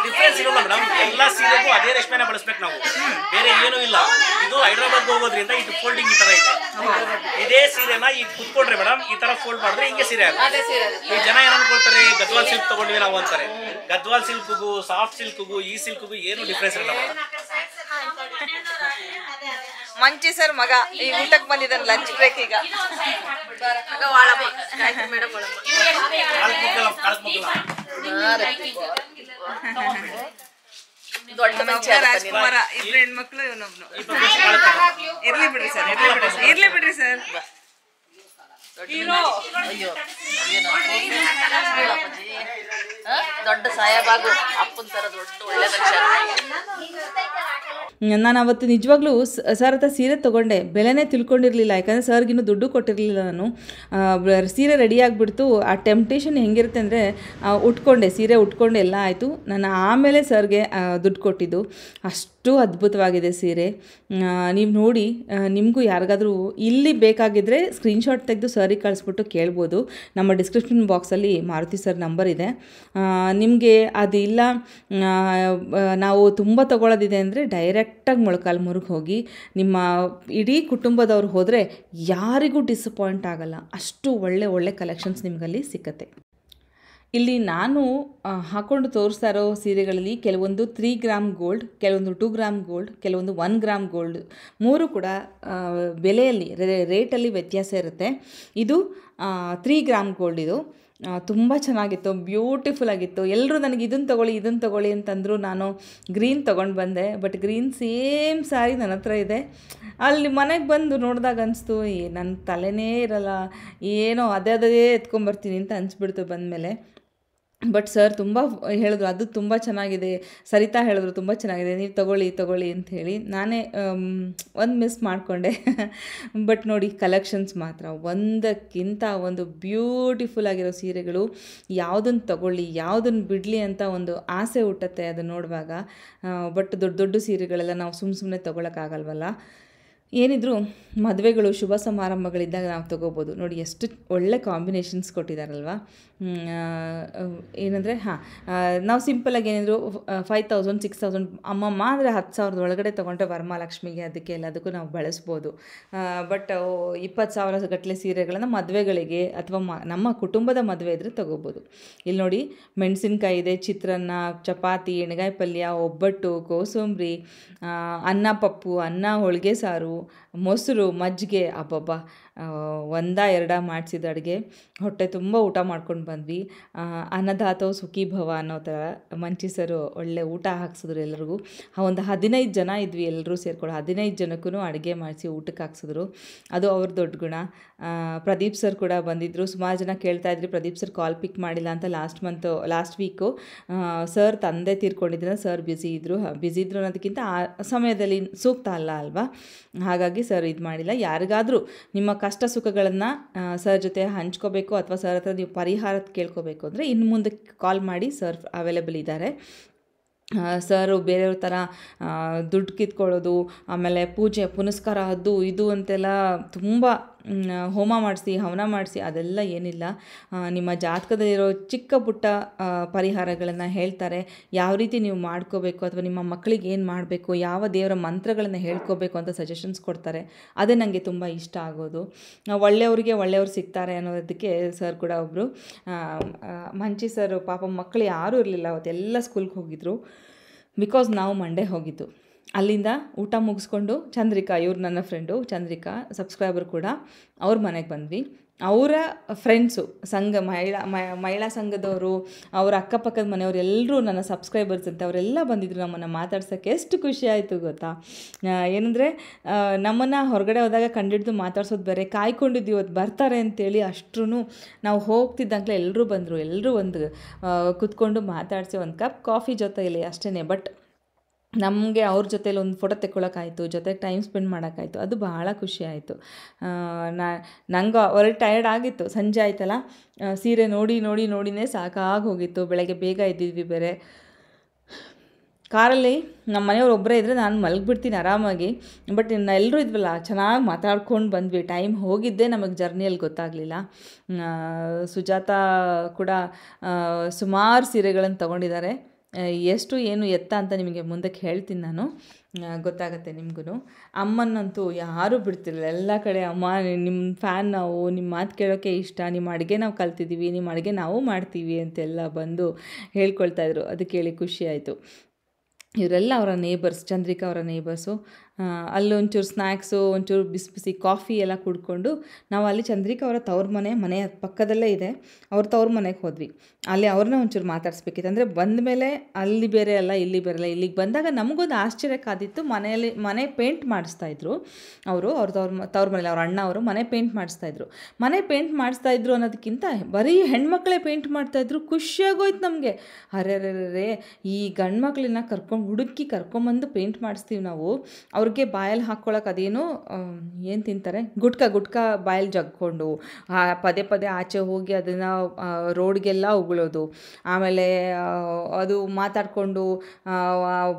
Speaker 4: ಡಿಫ್ರೆನ್ಸ್ ಇರೋಲ್ಲ ಮೇಡಮ್. ಎಲ್ಲಾ ಸೀರೆಗೂ ಅದೇ ರೇಷ್ಮೆನ ಬಳಸ್ಬೇಕು ನಾವು, ಬೇರೆ ಏನೂ ಇಲ್ಲ. ಇದು ಹೈದರಾಬಾದ್ ಹೋಗೋದ್ರಿಂದ ಇದು ಫೋಲ್ಡಿಂಗ್ ಈ ತರ ಇದೆ. ಇದೇ ಸೀರೆನ ಈಗ ಕುತ್ಕೊಂಡ್ರೆ ಮೇಡಮ್ ಈ ತರ ಫೋಲ್ಡ್ ಮಾಡಿದ್ರೆ ಹಿಂಗೆ ಸೀರೆ ಆಗುತ್ತೆ. ಈ ಜನ ಏನ್ ಅನ್ಕೊಳ್ತಾರೆ, ಗದ್ವಾಲ್ ಸಿಲ್ಕ್ ತಗೊಂಡ್ವಿ ನಾವು ಅಂತಾರೆ. ಗದ್ವಾಲ್ ಸಿಲ್ಕ್ಗೂ ಸಾಫ್ಟ್ ಸಿಲ್ಕ್ಗೂ ಈ ಸಿಲ್ಕ್ಗೂ ಏನು ಡಿಫ್ರೆನ್ಸ್ ಇಲ್ಲ.
Speaker 3: ಮಂಚಿ ಸರ್ ಮಗ ಈ ಊಟಕ್ಕೆ ಬಂದಿದ್ದಾನೆ ಲಂಚ್ ಬ್ರೇಕ್. ಈಗ ರಾಜ್ಕುಮಾರ, 2 ಹೆಣ್ಮಕ್ಳು, ಇವನೊಬ್ನು. ಇರ್ಲಿ ಬಿಡ್ರಿ ಸರ್, ಇರ್ಲಿ ಬಿಡ್ರಿ ಸರ್.
Speaker 5: ದೊಡ್ಡ ಸಾಯಬಾಗು ಅಪ್ಪನ ತರ ದೊಡ್ಡ ಒಳ್ಳೆ ಮನುಷ್ಯ.
Speaker 1: ನಾನು ಅವತ್ತು ನಿಜವಾಗ್ಲೂ ಸರ್ ಹತ್ರ ಸೀರೆ ತೊಗೊಂಡೆ, ಬೆಲೆನೇ ತಿಳ್ಕೊಂಡಿರಲಿಲ್ಲ. ಯಾಕಂದರೆ ಸರ್ಗಿನ್ನೂ ದುಡ್ಡು ಕೊಟ್ಟಿರಲಿಲ್ಲ ನಾನು. ಸೀರೆ ರೆಡಿ ಆಗಿಬಿಡ್ತು. ಆ ಟೆಂಪ್ಟೇಷನ್ ಹೆಂಗಿರುತ್ತೆ ಅಂದರೆ ಸೀರೆ ಉಟ್ಕೊಂಡು ಎಲ್ಲ ಆಯಿತು. ನಾನು ಆಮೇಲೆ ಸರ್ಗೆ ದುಡ್ಡು ಕೊಟ್ಟಿದ್ದು. ಅಷ್ಟು ಅಷ್ಟು ಅದ್ಭುತವಾಗಿದೆ ಸೀರೆ. ನೀವು ನೋಡಿ, ನಿಮಗೂ ಯಾರಿಗಾದರೂ ಇಲ್ಲಿ ಬೇಕಾಗಿದ್ದರೆ ಸ್ಕ್ರೀನ್ಶಾಟ್ ತೆಗೆದು ಸರಿಗೆ ಕಳಿಸ್ಬಿಟ್ಟು ಕೇಳ್ಬೋದು. ನಮ್ಮ ಡಿಸ್ಕ್ರಿಪ್ಷನ್ ಬಾಕ್ಸಲ್ಲಿ ಮಾರುತಿ ಸರ್ ನಂಬರ್ ಇದೆ. ನಿಮಗೆ ಅದಿಲ್ಲ, ನಾವು ತುಂಬ ತೊಗೊಳ್ಳೋದಿದೆ ಅಂದರೆ ಡೈರೆಕ್ಟಾಗಿ ಮೊಳಕಾಲ್ಮೂರಿಗೆ ಹೋಗಿ ನಿಮ್ಮ ಇಡೀ ಕುಟುಂಬದವ್ರು ಹೋದರೆ ಯಾರಿಗೂ ಡಿಸಪಾಯಿಂಟ್ ಆಗಲ್ಲ. ಅಷ್ಟು ಒಳ್ಳೆ ಕಲೆಕ್ಷನ್ಸ್ ನಿಮಗಲ್ಲಿ ಸಿಕ್ಕತ್ತೆ. ಇಲ್ಲಿ ನಾನು ಹಾಕ್ಕೊಂಡು ತೋರಿಸ್ತಾ ಇರೋ ಸೀರೆಗಳಲ್ಲಿ ಕೆಲವೊಂದು 3 ಗ್ರಾಮ್ ಗೋಲ್ಡ್, ಕೆಲವೊಂದು 2 ಗ್ರಾಮ್ ಗೋಲ್ಡ್, ಕೆಲವೊಂದು 1 ಗ್ರಾಮ್ ಗೋಲ್ಡ್, 3 ಕೂಡ ಬೆಲೆಯಲ್ಲಿ ರೇಟಲ್ಲಿ ವ್ಯತ್ಯಾಸ ಇರುತ್ತೆ. ಇದು 3 ಗ್ರಾಮ್ ಗೋಲ್ಡ್. ಇದು ತುಂಬ ಚೆನ್ನಾಗಿತ್ತು, ಬ್ಯೂಟಿಫುಲ್ ಆಗಿತ್ತು. ಎಲ್ಲರೂ ನನಗೆ ಇದನ್ನು ತೊಗೊಳ್ಳಿ ಅಂತಂದರು. ನಾನು ಗ್ರೀನ್ ತೊಗೊಂಡು ಬಂದೆ, ಬಟ್ ಗ್ರೀನ್ ಸೇಮ್ ಸ್ಯಾರಿ ನನ್ನ ಹತ್ರ ಇದೆ. ಅಲ್ಲಿ ಮನೆಗೆ ಬಂದು ನೋಡಿದಾಗ ಅನಿಸ್ತು, ನನ್ನ ತಲೆನೇ ಇರಲ್ಲ, ಏನೋ ಅದೇ ಎತ್ಕೊಂಬರ್ತೀನಿ ಅಂತ ಅನಿಸ್ಬಿಡ್ತು ಬಂದಮೇಲೆ. ಬಟ್ ಸರ್ ತುಂಬ ಹೇಳಿದ್ರು, ಅದು ತುಂಬ ಚೆನ್ನಾಗಿದೆ. ಸರಿತಾ ಹೇಳಿದ್ರು ತುಂಬ ಚೆನ್ನಾಗಿದೆ, ನೀವು ತೊಗೊಳ್ಳಿ ಅಂತ ಹೇಳಿ. ನಾನೇ ಒಂದು ಮಿಸ್ ಮಾಡಿಕೊಂಡೆ. ಬಟ್ ನೋಡಿ, ಕಲೆಕ್ಷನ್ಸ್ ಮಾತ್ರ ಒಂದಕ್ಕಿಂತ ಒಂದು ಬ್ಯೂಟಿಫುಲ್ ಆಗಿರೋ ಸೀರೆಗಳು. ಯಾವುದನ್ನು ತೊಗೊಳ್ಳಿ, ಯಾವುದನ್ನು ಬಿಡಲಿ ಅಂತ ಒಂದು ಆಸೆ ಹುಟ್ಟತ್ತೆ ಅದನ್ನು ನೋಡುವಾಗ. ಬಟ್ ದೊಡ್ಡ ಸೀರೆಗಳೆಲ್ಲ ನಾವು ಸುಮ್ಮನೆ ತೊಗೊಳಕ್ಕಾಗಲ್ವಲ್ಲ. ಏನಿದ್ರು ಮದುವೆಗಳು, ಶುಭ ಸಮಾರಂಭಗಳಿದ್ದಾಗ ನಾವು ತೊಗೋಬೋದು. ನೋಡಿ ಎಷ್ಟು ಒಳ್ಳೆ ಕಾಂಬಿನೇಷನ್ಸ್ ಕೊಟ್ಟಿದ್ದಾರಲ್ವ. ಏನಂದರೆ ನಾವು ಸಿಂಪಲಾಗಿ ಏನಿದ್ರು 5000 6000 ಅಮ್ಮಮ್ಮ ಅಂದರೆ 10,000 ಒಳಗಡೆ ತೊಗೊಂಡ್ರೆ ವರಮಹಾಲಕ್ಷ್ಮಿಗೆ ಅದಕ್ಕೆ ಎಲ್ಲದಕ್ಕೂ ನಾವು ಬಳಸ್ಬೋದು. ಬಟ್ 20,000 ಗಟ್ಟಲೆ ಸೀರೆಗಳನ್ನು ಮದುವೆಗಳಿಗೆ ಅಥವಾ ನಮ್ಮ ಕುಟುಂಬದ ಮದುವೆ ಇದ್ದರೆ ತೊಗೋಬೋದು. ಇಲ್ಲಿ ನೋಡಿ, ಮೆಣಸಿನ್ಕಾಯಿ ಇದೆ, ಚಿತ್ರಾನ್ನ, ಚಪಾತಿ, ಎಣ್ಗಾಯಿ ಪಲ್ಯ, ಒಬ್ಬಟ್ಟು, ಕೋಸಂಬರಿ, ಅನ್ನ ಪಪ್ಪು, ಅನ್ನ ಹೋಳಿಗೆ ಸಾರು, ಮೊಸರು, ಮಜ್ಜಿಗೆ. ಅಬ್ಬಬ್ಬ, 1-2 ಮಾಡಿಸಿದ ಅಡುಗೆ. ಹೊಟ್ಟೆ ತುಂಬ ಊಟ ಮಾಡ್ಕೊಂಡು ಬಂದ್ವಿ. ಅನ್ನದಾತೋ ಸುಖೀ ಭವ ಅನ್ನೋ ಥರ ಮಂಚಿಸರು ಒಳ್ಳೆ ಊಟ ಹಾಕ್ಸಿದ್ರು ಎಲ್ಲರಿಗೂ. ಒಂದು 15 ಜನ ಇದ್ವಿ ಎಲ್ಲರೂ ಸೇರ್ಕೊಂಡು. 15 ಜನಕ್ಕೂ ಅಡುಗೆ ಮಾಡಿಸಿ ಊಟಕ್ಕೆ ಹಾಕ್ಸಿದ್ರು. ಅದು ಅವ್ರ ದೊಡ್ಡ ಗುಣ. ಪ್ರದೀಪ್ ಸರ್ ಕೂಡ ಬಂದಿದ್ದರು. ಸುಮಾರು ಜನ ಕೇಳ್ತಾಯಿದ್ರಿ ಪ್ರದೀಪ್ ಸರ್ ಕಾಲ್ ಪಿಕ್ ಮಾಡಿಲ್ಲ ಅಂತ. ಲಾಸ್ಟ್ ವೀಕು ಸರ್ ತಂದೆ ತೀರ್ಕೊಂಡಿದ್ದರಿಂದ ಸರ್ ಬ್ಯುಸಿ ಇದ್ದರು ಅನ್ನೋದಕ್ಕಿಂತ ಆ ಸಮಯದಲ್ಲಿ ಸೂಕ್ತ ಅಲ್ವಾ, ಹಾಗಾಗಿ ಸರ್ ಇದು ಮಾಡಿಲ್ಲ. ಯಾರಿಗಾದರೂ ನಿಮ್ಮ ಕಷ್ಟ ಸುಖಗಳನ್ನು ಸರ್ ಜೊತೆ ಹಂಚ್ಕೋಬೇಕು ಅಥವಾ ಸರ್ ಹತ್ರ ನೀವು ಪರಿಹಾರ ಕೇಳ್ಕೋಬೇಕು ಅಂದರೆ ಇನ್ನು ಮುಂದಕ್ಕೆ ಕಾಲ್ ಮಾಡಿ, ಸರ್ ಅವೈಲೇಬಲ್ ಇದ್ದಾರೆ. ಸರು ಬೇರೆಯವ್ರ ಥರ ದುಡ್ಡು ಕಿತ್ಕೊಳ್ಳೋದು, ಆಮೇಲೆ ಪೂಜೆ ಪುನಸ್ಕಾರ ಅದು ಇದು ಅಂತೆಲ್ಲ ತುಂಬ ಹೋಮ ಮಾಡಿಸಿ ಹವನ ಮಾಡಿಸಿ ಅದೆಲ್ಲ ಏನಿಲ್ಲ. ನಿಮ್ಮ ಜಾತಕದಲ್ಲಿರೋ ಚಿಕ್ಕ ಪುಟ್ಟ ಪರಿಹಾರಗಳನ್ನು ಹೇಳ್ತಾರೆ. ಯಾವ ರೀತಿ ನೀವು ಮಾಡ್ಕೋಬೇಕು ಅಥವಾ ನಿಮ್ಮ ಮಕ್ಕಳಿಗೆ ಏನು ಮಾಡಬೇಕು, ಯಾವ ದೇವರ ಮಂತ್ರಗಳನ್ನು ಹೇಳ್ಕೋಬೇಕು ಅಂತ ಸಜೆಷನ್ಸ್ ಕೊಡ್ತಾರೆ. ಅದೇ ನನಗೆ ತುಂಬ ಇಷ್ಟ ಆಗೋದು. ಒಳ್ಳೆಯವ್ರು ಸಿಗ್ತಾರೆ ಅನ್ನೋದಕ್ಕೆ ಸರ್ ಕೂಡ ಒಬ್ಬರು. ಮಂಚಿ ಸರ್ ಪಾಪ ಮಕ್ಕಳು ಯಾರೂ ಇರಲಿಲ್ಲ ಅವತ್ತೆಲ್ಲ ಸ್ಕೂಲ್ಗೆ ಹೋಗಿದ್ರು. ಬಿಕಾಸ್ ನಾವು ಮಂಡೇ ಹೋಗಿದ್ದು. ಅಲ್ಲಿಂದ ಊಟ ಮುಗಿಸ್ಕೊಂಡು ಚಂದ್ರಿಕಾ, ಇವ್ರು ನನ್ನ ಫ್ರೆಂಡು ಚಂದ್ರಿಕಾ, ಸಬ್ಸ್ಕ್ರೈಬರ್ ಕೂಡ, ಅವ್ರ ಮನೆಗೆ ಬಂದ್ವಿ. ಅವರ ಫ್ರೆಂಡ್ಸು, ಮಹಿಳಾ ಸಂಘದವರು, ಅವರ ಅಕ್ಕಪಕ್ಕದ ಮನೆಯವರು ಎಲ್ಲರೂ ನನ್ನ ಸಬ್ಸ್ಕ್ರೈಬರ್ಸ್ ಅಂತ ಅವರೆಲ್ಲ ಬಂದಿದ್ರು ನಮ್ಮನ್ನು ಮಾತಾಡ್ಸೋಕ್ಕೆ. ಎಷ್ಟು ಖುಷಿ ಆಯಿತು ಗೊತ್ತಾ. ಏನಂದರೆ ನಮ್ಮನ್ನು ಹೊರಗಡೆ ಹೋದಾಗ ಕಂಡಿಡ್ದು ಮಾತಾಡ್ಸೋದು ಬೇರೆ, ಕಾಯ್ಕೊಂಡಿದ್ವಿ ಇವತ್ತು ಬರ್ತಾರೆ ಅಂತೇಳಿ. ಅಷ್ಟೂ ನಾವು ಹೋಗ್ತಿದ್ದಂಗೆ ಎಲ್ಲರೂ ಬಂದರು. ಎಲ್ಲರೂ ಒಂದು ಕೂತ್ಕೊಂಡು ಮಾತಾಡಿಸಿ ಒಂದು ಕಪ್ ಕಾಫಿ ಜೊತೆಯಲ್ಲಿ ಅಷ್ಟೇ. ಬಟ್ ನಮಗೆ ಅವ್ರ ಜೊತೇಲಿ ಒಂದು ಫೋಟೋ ತೆಕ್ಕೊಳ್ಳೋಕ್ಕಾಯಿತು, ಜೊತೆಗೆ ಟೈಮ್ ಸ್ಪೆಂಡ್ ಮಾಡೋಕ್ಕಾಯಿತು. ಅದು ಬಹಳ ಖುಷಿ ಆಯಿತು. ನಂಗೆ ಒಳ್ಳೆ ಟಯರ್ಡ್ ಆಗಿತ್ತು, ಸಂಜೆ ಆಯ್ತಲ್ಲ. ಸೀರೆ ನೋಡಿನೇ ಸಾಕಾಗಿ ಹೋಗಿತ್ತು. ಬೆಳಗ್ಗೆ ಬೇಗ ಇದ್ದಿದ್ವಿ ಬೇರೆ. ಕಾರಲ್ಲಿ ನಮ್ಮ ಮನೆಯವ್ರು ಒಬ್ಬರೇ ಇದ್ದರೆ ನಾನು ಮಲಗಿಬಿಡ್ತೀನಿ ಆರಾಮಾಗಿ. ಬಟ್ ಎಲ್ಲರೂ ಇದ್ವಲ್ಲ, ಚೆನ್ನಾಗಿ ಮಾತಾಡ್ಕೊಂಡು ಬಂದ್ವಿ. ಟೈಮ್ ಹೋಗಿದ್ದೇ ನಮಗೆ ಜರ್ನಿಯಲ್ಲಿ ಗೊತ್ತಾಗಲಿಲ್ಲ. ಸುಜಾತ ಕೂಡ ಸುಮಾರು ಸೀರೆಗಳನ್ನು ತೊಗೊಂಡಿದ್ದಾರೆ. ಎಷ್ಟು ಏನು ಎತ್ತ ಅಂತ ನಿಮಗೆ ಮುಂದಕ್ಕೆ ಹೇಳ್ತೀನಿ ನಾನು, ಗೊತ್ತಾಗತ್ತೆ ನಿಮಗೂ. ಅಮ್ಮನಂತೂ ಯಾರೂ ಬಿಡ್ತಿರಲಿಲ್ಲ. ಎಲ್ಲ ಕಡೆ ಅಮ್ಮ ನಿಮ್ಮ ಫ್ಯಾನ್ ನಾವು, ನಿಮ್ಮ ಮಾತು ಕೇಳೋಕ್ಕೆ ಇಷ್ಟ, ನಿಮ್ಮ ಅಡುಗೆ ನಾವು ಕಲ್ತಿದ್ದೀವಿ, ನಿಮ್ಮ ಅಡುಗೆ ನಾವು ಮಾಡ್ತೀವಿ ಅಂತೆಲ್ಲ ಬಂದು ಹೇಳ್ಕೊಳ್ತಾಯಿದ್ರು. ಅದು ಕೇಳಿ ಖುಷಿ ಆಯಿತು. ಇವರೆಲ್ಲ ಅವರ ನೇಬರ್ಸ್, ಚಂದ್ರಿಕಾ ಅವರ ನೇಬರ್ಸು. ಅಲ್ಲಿ ಒಂಚೂರು ಸ್ನ್ಯಾಕ್ಸು, ಒಂಚೂರು ಬಿಸಿ ಕಾಫಿ ಎಲ್ಲ ಕುಡ್ಕೊಂಡು ನಾವು ಅಲ್ಲಿ ಚಂದ್ರಿಕಾ ಅವರ ತವ್ರ ಮನೆಯ ಪಕ್ಕದಲ್ಲೇ ಇದೆ, ಅವ್ರ ತವ್ರ ಮನೆಗೆ ಹೋದ್ವಿ. ಅಲ್ಲಿ ಅವ್ರನ್ನ ಒಂಚೂರು ಮಾತಾಡಿಸ್ಬೇಕಿತ್ತು. ಅಂದರೆ ಬಂದ ಮೇಲೆ ಅಲ್ಲಿ ಬೇರೆ ಅಲ್ಲ ಇಲ್ಲಿ ಬೇರೆ ಅಲ್ಲ. ಇಲ್ಲಿಗೆ ಬಂದಾಗ ನಮಗೊಂದು ಆಶ್ಚರ್ಯ ಕಾದಿತ್ತು. ಮನೆ ಪೇಂಟ್ ಮಾಡಿಸ್ತಾಯಿದ್ರು ಅವರು, ಅವ್ರ ತವ್ರ ಮನೇಲಿ ಅವ್ರ ಅಣ್ಣ ಅವರು ಮನೆ ಪೇಂಟ್ ಮಾಡಿಸ್ತಾಯಿದ್ರು. ಮನೆ ಪೇಂಟ್ ಮಾಡಿಸ್ತಾಯಿದ್ರು ಅನ್ನೋದಕ್ಕಿಂತ ಬರೀ ಹೆಣ್ಮಕ್ಳೇ ಪೇಂಟ್ ಮಾಡ್ತಾಯಿದ್ರು. ಖುಷಿಯಾಗೋಯ್ತು ನಮಗೆ. ಅರೆ ಈ ಗಂಡು ಮಕ್ಕಳನ್ನ ಹುಡುಕಿ ಕರ್ಕೊಂಬಂದು ಪೇಂಟ್ ಮಾಡಿಸ್ತೀವಿ ನಾವು, ಅವ್ರಿಗೆ ಬಾಯಲ್ಲಿ ಹಾಕ್ಕೊಳಕ್ಕೆ ಅದೇನೋ ಏನು ತಿಂತಾರೆ, ಗುಟ್ಕಾ ಬಾಯಲ್ಲಿ ಜಗ್ಕೊಂಡು ಪದೇ ಪದೇ ಆಚೆ ಹೋಗಿ ಅದನ್ನು ರೋಡ್ಗೆಲ್ಲ ಉಗುಳೋದು, ಆಮೇಲೆ ಅದು ಮಾತಾಡಿಕೊಂಡು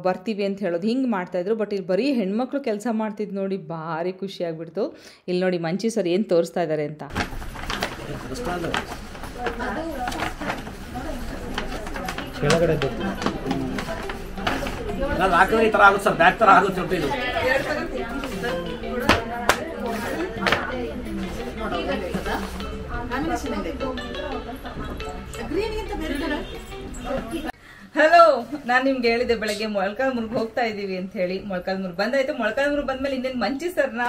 Speaker 1: ಬರ್ತೀವಿ ಅಂತ ಹೇಳೋದು, ಹಿಂಗೆ ಮಾಡ್ತಾಯಿದ್ರು. ಬಟ್ ಇಲ್ಲಿ ಬರೀ ಹೆಣ್ಮಕ್ಳು ಕೆಲಸ ಮಾಡ್ತಿದ್ದು ನೋಡಿ ಭಾರಿ ಖುಷಿಯಾಗ್ಬಿಡ್ತು. ಇಲ್ಲಿ ನೋಡಿ ಮಂಚಿ ಸರ್ ಏನು ತೋರಿಸ್ತಾ ಇದ್ದಾರೆ ಅಂತ.
Speaker 4: ಹಾಕಿದ್ರೆ ಈ ಥರ ಆಗುತ್ತೆ ಸರ್, ಬ್ಯಾಗ್ ಥರ ಆಗುತ್ತೆ. ಇದು
Speaker 1: ಹಲೋ, ನಾನು ನಿಮ್ಗೆ ಹೇಳಿದೆ ಬೆಳಗ್ಗೆ ಮೊಳಕಾಲ್ಮೂರ್ಗೆ ಹೋಗ್ತಾ ಇದ್ದೀವಿ ಅಂತ ಹೇಳಿ. ಮೊಳಕಾಲ್ಮೂರು ಬಂದಾಯ್ತು. ಮೊಳಕಾಲ್ಮೂರು ಬಂದ್ಮೇಲೆ ಇನ್ನೇನು ಮಂಚಿ ಸರ್ನ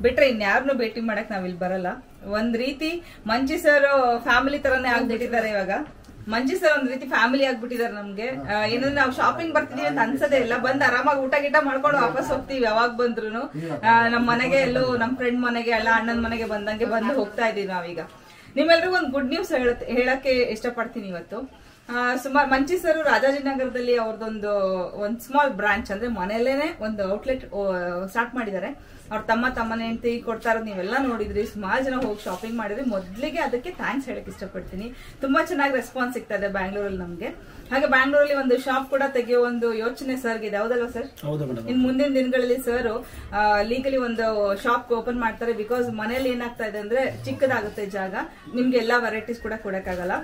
Speaker 1: ಬಿಟ್ರೆ ಇನ್ಯಾರನ್ನೂ ಭೇಟಿ ಮಾಡಕ್ ನಾವಿಲ್ಲಿ ಬರಲ್ಲ. ಒಂದ್ ರೀತಿ ಮಂಚಿ ಸರ್ ಫ್ಯಾಮಿಲಿ ತರನೇ ಆಗ್ಬಿಟ್ಟಿದ್ದಾರೆ ಇವಾಗ. ಮಂಜಿ ಸರ್ ಒಂದ್ ರೀತಿ ಫ್ಯಾಮಿಲಿ ಆಗ್ಬಿಟ್ಟಿದ್ದಾರೆ ನಮ್ಗೆ. ಏನಂದ್ರೆ ನಾವು ಶಾಪಿಂಗ್ ಬರ್ತಿದೀವಿ ಅಂತ ಅನ್ಸದೇ ಇಲ್ಲ. ಬಂದ್ ಆರಾಮಾಗಿ ಊಟ ಗೀಟ ಮಾಡ್ಕೊಂಡು ವಾಪಸ್ ಹೋಗ್ತೀವಿ. ಯಾವಾಗ ಬಂದ್ರು ನಮ್ ಮನೆಗೆ ಎಲ್ಲೋ ನಮ್ ಫ್ರೆಂಡ್ ಮನೆಗೆ ಅಲ್ಲ ಅಣ್ಣನ ಮನೆಗೆ ಬಂದಂಗೆ ಬಂದು ಹೋಗ್ತಾ ಇದೀವಿ ನಾವೀಗ. ನಿಮ್ಮೆಲ್ರಿಗೂ ಒಂದು ಗುಡ್ ನ್ಯೂಸ್ ಹೇಳಕ್ಕೆ ಇಷ್ಟಪಡ್ತೀನಿ ಇವತ್ತು. ಸುಮಾರು ಮಂಚಿ ಸರ್ ರಾಜಾಜಿನಗರದಲ್ಲಿ ಅವ್ರದ್ದೊಂದು ಸ್ಮಾಲ್ ಬ್ರಾಂಚ್, ಅಂದ್ರೆ ಮನೆಯಲ್ಲೇನೆ ಒಂದು ಔಟ್ಲೆಟ್ ಸ್ಟಾರ್ಟ್ ಮಾಡಿದ್ದಾರೆ. ಅವ್ರ ತಮ್ಮನ ಹೆಂಡತಿ ಕೊಡ್ತಾ ಇರೋದು ನೀವೆಲ್ಲ ನೋಡಿದ್ರಿ. ಸುಮಾರು ಜನ ಹೋಗಿ ಶಾಪಿಂಗ್ ಮಾಡಿದ್ರಿ. ಮೊದ್ಲಿಗೆ ಅದಕ್ಕೆ ಥ್ಯಾಂಕ್ಸ್ ಹೇಳಕ್ ಇಷ್ಟಪಡ್ತೀನಿ. ತುಂಬಾ ಚೆನ್ನಾಗಿ ರೆಸ್ಪಾನ್ಸ್ ಸಿಗ್ತಾ ಇದೆ ಬ್ಯಾಂಗ್ಳೂರಲ್ಲಿ ನಮ್ಗೆ. ಹಾಗೆ ಬ್ಯಾಂಗ್ಳೂರಲ್ಲಿ ಒಂದು ಶಾಪ್ ಕೂಡ ತೆಗೆಯೋ ಒಂದು ಯೋಚನೆ ಸರ್ಗೆ ಇದೆ, ಹೌದಲ್ವಾ ಸರ್? ಇನ್ ಮುಂದಿನ ದಿನಗಳಲ್ಲಿ ಸರ್ ಲೀಗಲಿ ಒಂದು ಶಾಪ್ ಓಪನ್ ಮಾಡ್ತಾರೆ. ಬಿಕಾಸ್ ಮನೇಲಿ ಏನಾಗ್ತಾ ಇದೆ ಅಂದ್ರೆ ಚಿಕ್ಕದಾಗುತ್ತೆ ಜಾಗ, ನಿಮ್ಗೆ ಎಲ್ಲಾ ವೆರೈಟೀಸ್ ಕೂಡ ಕೊಡಕ್ಕಾಗಲ್ಲ.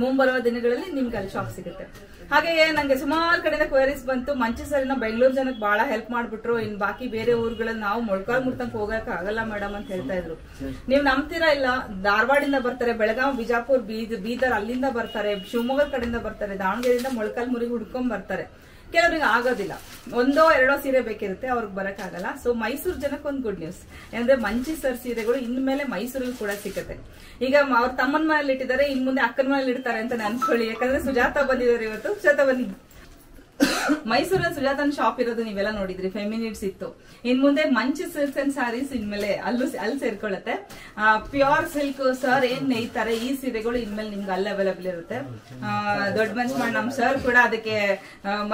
Speaker 1: ಮುಂಬರುವ ದಿನಗಳಲ್ಲಿ ನಿಮ್ಗೆ ಅಲ್ಲಿ ಶಾಪ್ ಸಿಗುತ್ತೆ. ಹಾಗೆ ನಂಗೆ ಸುಮಾರು ಕಡೆಯಿಂದ ಕ್ವೈರೀಸ್ ಬಂತು. ಮಂಚಿ ಸರಿನ ಬೆಂಗಳೂರು ಜನಕ್ಕೆ ಬಹಳ ಹೆಲ್ಪ್ ಮಾಡ್ಬಿಟ್ರು, ಇನ್ ಬಾಕಿ ಬೇರೆ ಊರುಗಳಲ್ಲಿ ನಾವು ಮೊಳಕಾಲ್ಮೂರು ತನಕ ಹೋಗಕ್ ಆಗಲ್ಲ ಮೇಡಮ್ ಅಂತ ಹೇಳ್ತಾ ಇದ್ರು. ನೀವು ನಂಬ್ತೀರಾ ಇಲ್ಲ, ಧಾರವಾಡಿಂದ ಬರ್ತಾರೆ, ಬೆಳಗಾವಿ, ಬಿಜಾಪುರ್, ಬೀದರ್ ಅಲ್ಲಿಂದ ಬರ್ತಾರೆ, ಶಿವಮೊಗ್ಗ ಕಡೆಯಿಂದ ಬರ್ತಾರೆ, ದಾವಣಗೆರೆಯಿಂದ ಮೊಳಕಾಲ್ಮೂರಿಗೆ ಹುಡ್ಕೊಂಡ್ ಬರ್ತಾರೆ. ಕೆಲವರಿಗೆ ಆಗೋದಿಲ್ಲ, ಒಂದೋ ಎರಡೋ ಸೀರೆ ಬೇಕಿರುತ್ತೆ, ಅವ್ರಿಗೆ ಬರಕ್ಕಾಗಲ್ಲ. ಸೊ ಮೈಸೂರು ಜನಕ್ಕೆ ಒಂದು ಗುಡ್ ನ್ಯೂಸ್ ಅಂದ್ರೆ ಮಂಚಿ ಸರ್ ಸೀರೆಗಳು ಇನ್ಮೇಲೆ ಮೈಸೂರಲ್ಲಿ ಕೂಡ ಸಿಗುತ್ತೆ. ಈಗ ಅವ್ರ ತಮ್ಮನ ಮನೇಲಿ ಇಟ್ಟಿದ್ದಾರೆ, ಇನ್ ಮುಂದೆ ಅಕ್ಕನ ಮನೇಲಿ ಇಡ್ತಾರೆ ಅಂತ ಅನ್ಕೊಳ್ಳಿ. ಯಾಕಂದ್ರೆ ಸುಜಾತ ಬಂದಿದ್ದಾರೆ ಇವತ್ತು. ಸುಜಾತ ಬನ್ನಿ. ಮೈಸೂರಲ್ಲಿ ಸುಜಾತನ ಶಾಪ್ ಇರೋದು ನೀವೆಲ್ಲ ನೋಡಿದ್ರಿ, ಫೆಮಿನಿಟ್ಸ್ ಇತ್ತು. ಇನ್ ಮುಂದೆ ಮಂಚಿ ಸಿಲ್ಕ್ಸ್ ಅಂಡ್ ಸಾರೀಸ್ ಇನ್ಮೇಲೆ ಅಲ್ಲಿ ಸೇರ್ಕೊಳ್ಳುತ್ತೆ. ಪ್ಯೂರ್ ಸಿಲ್ಕ್ ಸರ್ ಏನ್ ನೇಯ್ತಾರೆ ಈ ಸೀರೆಗಳು ಇನ್ಮೇಲೆ ನಿಮ್ಗೆ ಅಲ್ಲಿ ಅವೈಲೇಬಲ್ ಇರುತ್ತೆ. ದೊಡ್ಡ ಮನ್ಸ್ ಮಾಡಿ ನಮ್ ಸರ್ ಕೂಡ ಅದಕ್ಕೆ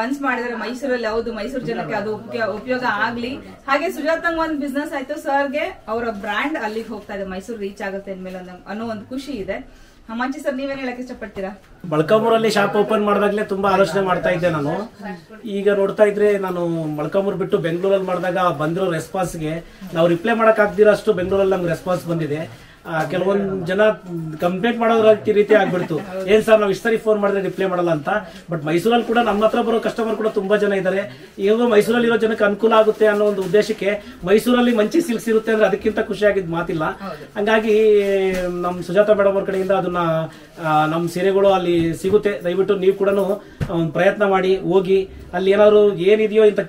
Speaker 1: ಮನ್ಸ್ ಮಾಡಿದ್ರೆ ಮೈಸೂರಲ್ಲಿ ಯಾವ್ದು ಮೈಸೂರು ಜನಕ್ಕೆ ಅದು ಉಪಯೋಗ ಆಗ್ಲಿ. ಹಾಗೆ ಸುಜಾತಂಗ್ ಒಂದ್ ಬಿಸ್ನೆಸ್ ಆಯ್ತು, ಸರ್ಗೆ ಅವರ ಬ್ರ್ಯಾಂಡ್ ಅಲ್ಲಿಗೆ ಹೋಗ್ತಾ ಇದೆ, ಮೈಸೂರು ರೀಚ್ ಆಗುತ್ತೆ ಇನ್ಮೇಲೆ ಅನ್ನೋ ಒಂದು ಖುಷಿ ಇದೆ. ಮಂಚಿ ಸರ್ ನೀವೇನ್ ಹೇಳಕ್ ಇಷ್ಟಪಡ್ತೀರಾ?
Speaker 4: ಮೊಳಕಾಲ್ಮೂರಲ್ಲಿ ಶಾಪ್ ಓಪನ್ ಮಾಡಿದಾಗ್ಲೇ ತುಂಬಾ ಆಲೋಚನೆ ಮಾಡ್ತಾ ಇದ್ದೆ ನಾನು. ಈಗ ನೋಡ್ತಾ ಇದ್ರೆ ನಾನು ಮೊಳಕಾಲ್ಮೂರು ಬಿಟ್ಟು ಬೆಂಗಳೂರಲ್ಲಿ ಮಾಡಿದಾಗ ಬಂದಿರೋ ರೆಸ್ಪಾನ್ಸ್ಗೆ ನಾವು ರಿಪ್ಲೈ ಮಾಡಕ್ ಆಗ್ದಿರೋ ಅಷ್ಟು ಬೆಂಗಳೂರಲ್ಲಿ ನಮ್ಗೆ ರೆಸ್ಪಾನ್ಸ್ ಬಂದಿದೆ. ಕೆಲವೊಂದು ಜನ ಕಂಪ್ಲೇಂಟ್ ಮಾಡೋ ರೀತಿ ಆಗ್ಬಿಡ್ತು, ಏನ್ ಸರ್ ನಾವು ಇಷ್ಟು ಸರಿ ಫೋನ್ ಮಾಡಿದ್ರೆ ರಿಪ್ಲೈ ಮಾಡಲ್ಲ ಅಂತ. ಬಟ್ ಮೈಸೂರಲ್ಲಿ ಕೂಡ ನಮ್ಮ ಹತ್ರ ಬರೋ ಕಸ್ಟಮರ್ ಕೂಡ ತುಂಬಾ ಜನ ಇದ್ದಾರೆ. ಈಗ ಮೈಸೂರಲ್ಲಿ ಇರೋ ಜನಕ್ಕೆ ಅನುಕೂಲ ಆಗುತ್ತೆ ಅನ್ನೋ ಒಂದು ಉದ್ದೇಶಕ್ಕೆ ಮೈಸೂರಲ್ಲಿ ಮಂಚಿ ಸಿಲ್ಕ್ಸ್ ಇರುತ್ತೆ ಅಂದ್ರೆ ಅದಕ್ಕಿಂತ ಖುಷಿಯಾಗಿದ್ ಮಾತಿಲ್ಲ. ಹಂಗಾಗಿ ನಮ್ ಸುಜಾತ ಮೇಡಮ್ ಅವ್ರ ಕಡೆಯಿಂದ ಅದನ್ನ ನಮ್ ಸೀರೆಗಳು ಅಲ್ಲಿ ಸಿಗುತ್ತೆ. ದಯವಿಟ್ಟು ನೀವು ಕೂಡ ಪ್ರಯತ್ನ ಮಾಡಿ ಹೋಗಿ ಅಲ್ಲಿ ಏನಾದ್ರು ಏನಿದೆಯೋ ಇಂತ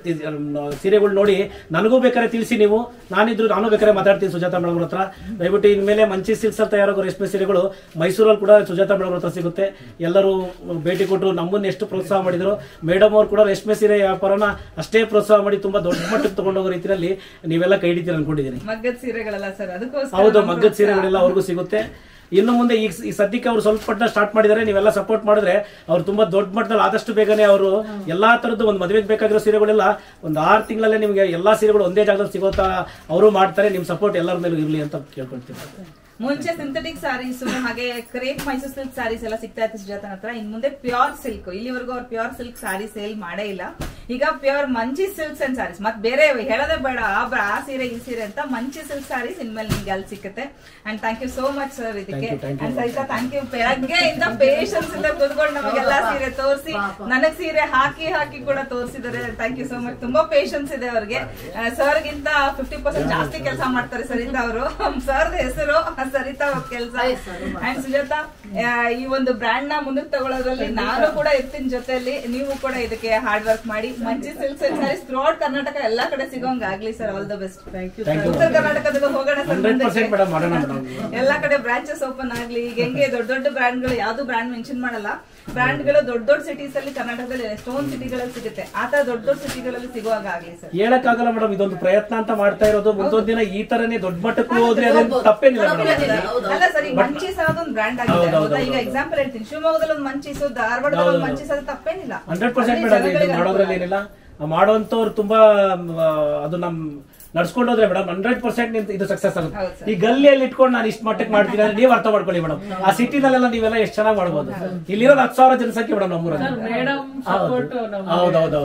Speaker 4: ಸೀರೆಗಳು ನೋಡಿ ನನಗೂ ಬೇಕಾದ್ರೆ ತಿಳಿಸಿ. ನೀವು ನಾನು ಬೇಕಾದ್ರೆ ಮಾತಾಡ್ತೀನಿ ಸುಜಾತ ಮೇಡಮ್ ಅವ್ರ ಹತ್ರ. ದಯವಿಟ್ಟು ಇನ್ಮೇಲೆ ಮಂಚಿ ಸಿಲ್ಕ್ಸ್ ಅಂತ ಯಾರೋ ರೇಷ್ಮೆ ಸೀರೆಗಳು ಮೈಸೂರಲ್ಲಿ ಕೂಡ ಸುಜಾತ ಮೇಡಮ್ ಹತ್ರ ಸಿಗುತ್ತೆ. ಎಲ್ಲರೂ ಭೇಟಿ ಕೊಟ್ಟರು, ನಮ್ಮನ್ನ ಎಷ್ಟು ಪ್ರೋತ್ಸಾಹ ಮಾಡಿದ್ರು. ಮೇಡಮ್ ಅವ್ರು ಕೂಡ ರೇಷ್ಮೆ ಸೀರೆ ವ್ಯಾಪಾರನ ಅಷ್ಟೇ ಪ್ರೋತ್ಸಾಹ ಮಾಡಿ ತುಂಬಾ ದೊಡ್ಡ ಮಟ್ಟಕ್ಕೆ ತಗೊಂಡೋಗೋ ರೀತಿಯಲ್ಲಿ ನೀವೆಲ್ಲ ಕೈ ಹಿಡಿತೀರ ಅನ್ಕೊಂಡಿದ್ದೀನಿ.
Speaker 1: ಮಗ್ಗದ ಸೀರೆಗಳೆಲ್ಲ ಸರ್
Speaker 4: ಹೌದು, ಮಗ್ಗದ ಸೀರೆಗಳೆಲ್ಲ ಅವ್ರಿಗೂ ಸಿಗುತ್ತೆ. ಇನ್ನು ಮುಂದೆ ಈ ಸದ್ಯಕ್ಕೆ ಅವರು ಸ್ವಲ್ಪ ಮಟ್ಟ ಸ್ಟಾರ್ಟ್ ಮಾಡಿದ್ದಾರೆ. ನೀವೆಲ್ಲ ಸಪೋರ್ಟ್ ಮಾಡಿದ್ರೆ ಅವ್ರು ತುಂಬಾ ದೊಡ್ಡ ಮಟ್ಟದಲ್ಲಿ ಆದಷ್ಟು ಬೇಗನೆ ಅವರು ಎಲ್ಲಾ ತರದ್ದು ಒಂದು ಮದುವೆಗೆ ಬೇಕಾಗಿರೋ ಸೀರೆಗಳೆಲ್ಲ ಒಂದು 6 ತಿಂಗಳಲ್ಲೇ ನಿಮ್ಗೆ ಎಲ್ಲಾ ಸೀರೆಗಳು ಒಂದೇ ಜಾಗದಲ್ಲಿ ಸಿಗೋತಾ ಅವರು ಮಾಡ್ತಾರೆ. ನಿಮ್ ಸಪೋರ್ಟ್ ಎಲ್ಲರ ಮೇಲೂ ಇರ್ಲಿ ಅಂತ ಕೇಳ್ಕೊಳ್ತೀನಿ.
Speaker 1: ಮುಂಚೆ ಸಿಂಥೆಟಿಕ್ ಸಾರೀಸ್ ಹಾಗೆ ಕ್ರೇಪ್ ಮೈಸೂರು ಸಿಲ್ಕ್ ಸಾರೀಸ್ ಎಲ್ಲ ಸಿಗ್ತಾ ಇತ್ತು ಸುಜಾತನ ಹತ್ರ. ಇನ್ ಮುಂದೆ ಪ್ಯೂರ್ ಸಿಲ್ಕ್, ಇಲ್ಲಿವರೆಗೂ ಅವ್ರು ಪ್ಯೂರ್ ಸಿಲ್ಕ್ ಸಾರಿ ಸೇಲ್ ಮಾಡೇ ಇಲ್ಲ. ಈಗ pure Manchi Silks and Sarees, ಮತ್ತೆ ಬೇರೆ ಹೇಳೋದೇ ಬೇಡ ಆ ಸೀರೆ ಈ ಸೀರೆ ಅಂತ ಮಂಚಿ ಸಿಲ್ಕ್ ಸಾರೀಸ್ ಇನ್ಮೇಲೆ ನಿಮ್ಗೆ ಅಲ್ಲಿ ಸಿಗುತ್ತೆ. And thank you so much sir ಇದಕ್ಕೆ. And Sarita thank you. ಬೆಳಗ್ಗೆ ಇಂದ ಪೇಷನ್ಸ್ ಇಂದ ಕೂತ್ಕೊಂಡು ನಮಗೆಲ್ಲ ಸೀರೆ ತೋರಿಸಿ ನನಗ್ ಸೀರೆ ಹಾಕಿ ಕೂಡ ತೋರಿಸಿದ್ದಾರೆ. Thank you so much. ತುಂಬಾ ಪೇಷನ್ಸ್ ಇದೆ ಅವ್ರಿಗೆ. ಸರ್ಗಿಂತ 50% ಜಾಸ್ತಿ ಕೆಲಸ ಮಾಡ್ತಾರೆ ಸರಿತಾ ಅವರು. ಸರ್ದ ಹೆಸರು ಸರಿತಾ ಕೆಲಸ. ಅಂಡ್ ಸುಜಾತ, ಈ ಒಂದು ಬ್ರ್ಯಾಂಡ್ ನ ಮುಂದಕ್ಕೆ ತಗೊಳ್ಳೋದ್ರಲ್ಲಿ ನಾನು ಕೂಡ ಇರ್ತೀನಿ ಜೊತೆಯಲ್ಲಿ. ನೀವು ಕೂಡ ಇದಕ್ಕೆ ಹಾರ್ಡ್ ವರ್ಕ್ ಮಾಡಿ. Manchi Silks and Sarees throughout Karnataka ಎಲ್ಲಾ ಕಡೆ ಸಿಗೋಂಗ್ ಆಗ್ಲಿ ಸರ್. All the best. ಉತ್ತರ ಕರ್ನಾಟಕದ ಹೋಗೋಣ ಸರ್, ಎಲ್ಲಾ ಕಡೆ ಬ್ರಾಂಚಸ್ ಓಪನ್ ಆಗ್ಲಿ. ಈಗ ಹೆಂಗೆ ದೊಡ್ಡ ದೊಡ್ಡ ಬ್ರ್ಯಾಂಡ್ ಗಳು, ಯಾವ್ದು ಬ್ರ್ಯಾಂಡ್ ಮೆನ್ಷನ್ ಮಾಡಲ್ಲ, ಬ್ರ್ಯಾಂಡ್ ಗಳು ದೊಡ್ಡ ಸಿಟೀಸ್ ಅಲ್ಲಿ ಕರ್ನಾಟಕದಲ್ಲಿ ಎಷ್ಟೊಂದು ಸಿಟಿಗಳಲ್ಲಿ ಸಿಗುತ್ತೆ. ಆತರ ದೊಡ್ಡ ಸಿಟಿಗಳಲ್ಲಿ ಸಿಗುವಾಗ ಆಗ್ಲಿ ಸರ್.
Speaker 4: ಹೇಳಕ್ಕಾಗಲ್ಲ ಮೇಡಮ್, ಇದೊಂದು ಪ್ರಯತ್ನ ಅಂತ ಮಾಡ್ತಾ ಇರೋದು. ಮುಂದೊಂದು ದಿನ ಈ ತರನೇ ದೊಡ್ಡ ಮಟ್ಟಕ್ಕೂ ಹೋದ್ರೆ ಅದೇನು ತಪ್ಪೇನಿಲ್ಲ.
Speaker 1: ಅಲ್ಲ ಸರ್, ಈ ಮಂಚೀಸ್ ಅನ್ನೋದೊಂದು ಬ್ರ್ಯಾಂಡ್ ಆಗಿದೆ. ಈಗ ಎಕ್ಸಾಂಪಲ್ ಹೇಳ್ತೀನಿ, ಶಿವಮೊಗ್ಗದಲ್ಲಿ ಒಂದು ಮಂಚೀಸು, ಧಾರವಾಡದಲ್ಲಿ ಒಂದು ಮಂಚೀಸ್, ಅದು ತಪ್ಪೇನಿಲ್ಲ.
Speaker 4: 100% ಮಾಡೋದ್ರಲ್ಲಿ ಏನಿಲ್ಲ. ಮಾಡೋಂಥವ್ರು ತುಂಬಾ ಅದು ನಡ್ಸ್ಕೊಂಡು ಹೋದ್ರೆ ಮೇಡಮ್ 100% ಇದು ಸಕ್ಸಸ್ ಆಗುತ್ತೆ. ಈ ಗಲ್ಲಿಯಲ್ಲಿ ಇಟ್ಕೊಂಡು ನಾನು ಇಷ್ಟು ಮಟ್ಟಕ್ಕೆ ಮಾಡ್ತೀನಿ ಅಂದ್ರೆ ನೀವು ಅರ್ಥ ಮಾಡ್ಕೊಳ್ಳಿ ಮೇಡಮ್. ಆ ಸಿಟಿನಲ್ಲೆಲ್ಲ ನೀವೆಲ್ಲ ಎಷ್ಟು ಚೆನ್ನಾಗಿ ಮಾಡ್ಬೋದು. ಇಲ್ಲಿರೋದು 10,000 ಜನಸಂಖ್ಯೆ ಮೇಡಮ್ ನಮ್ಮೂರಲ್ಲಿ. ಹೌದೌದು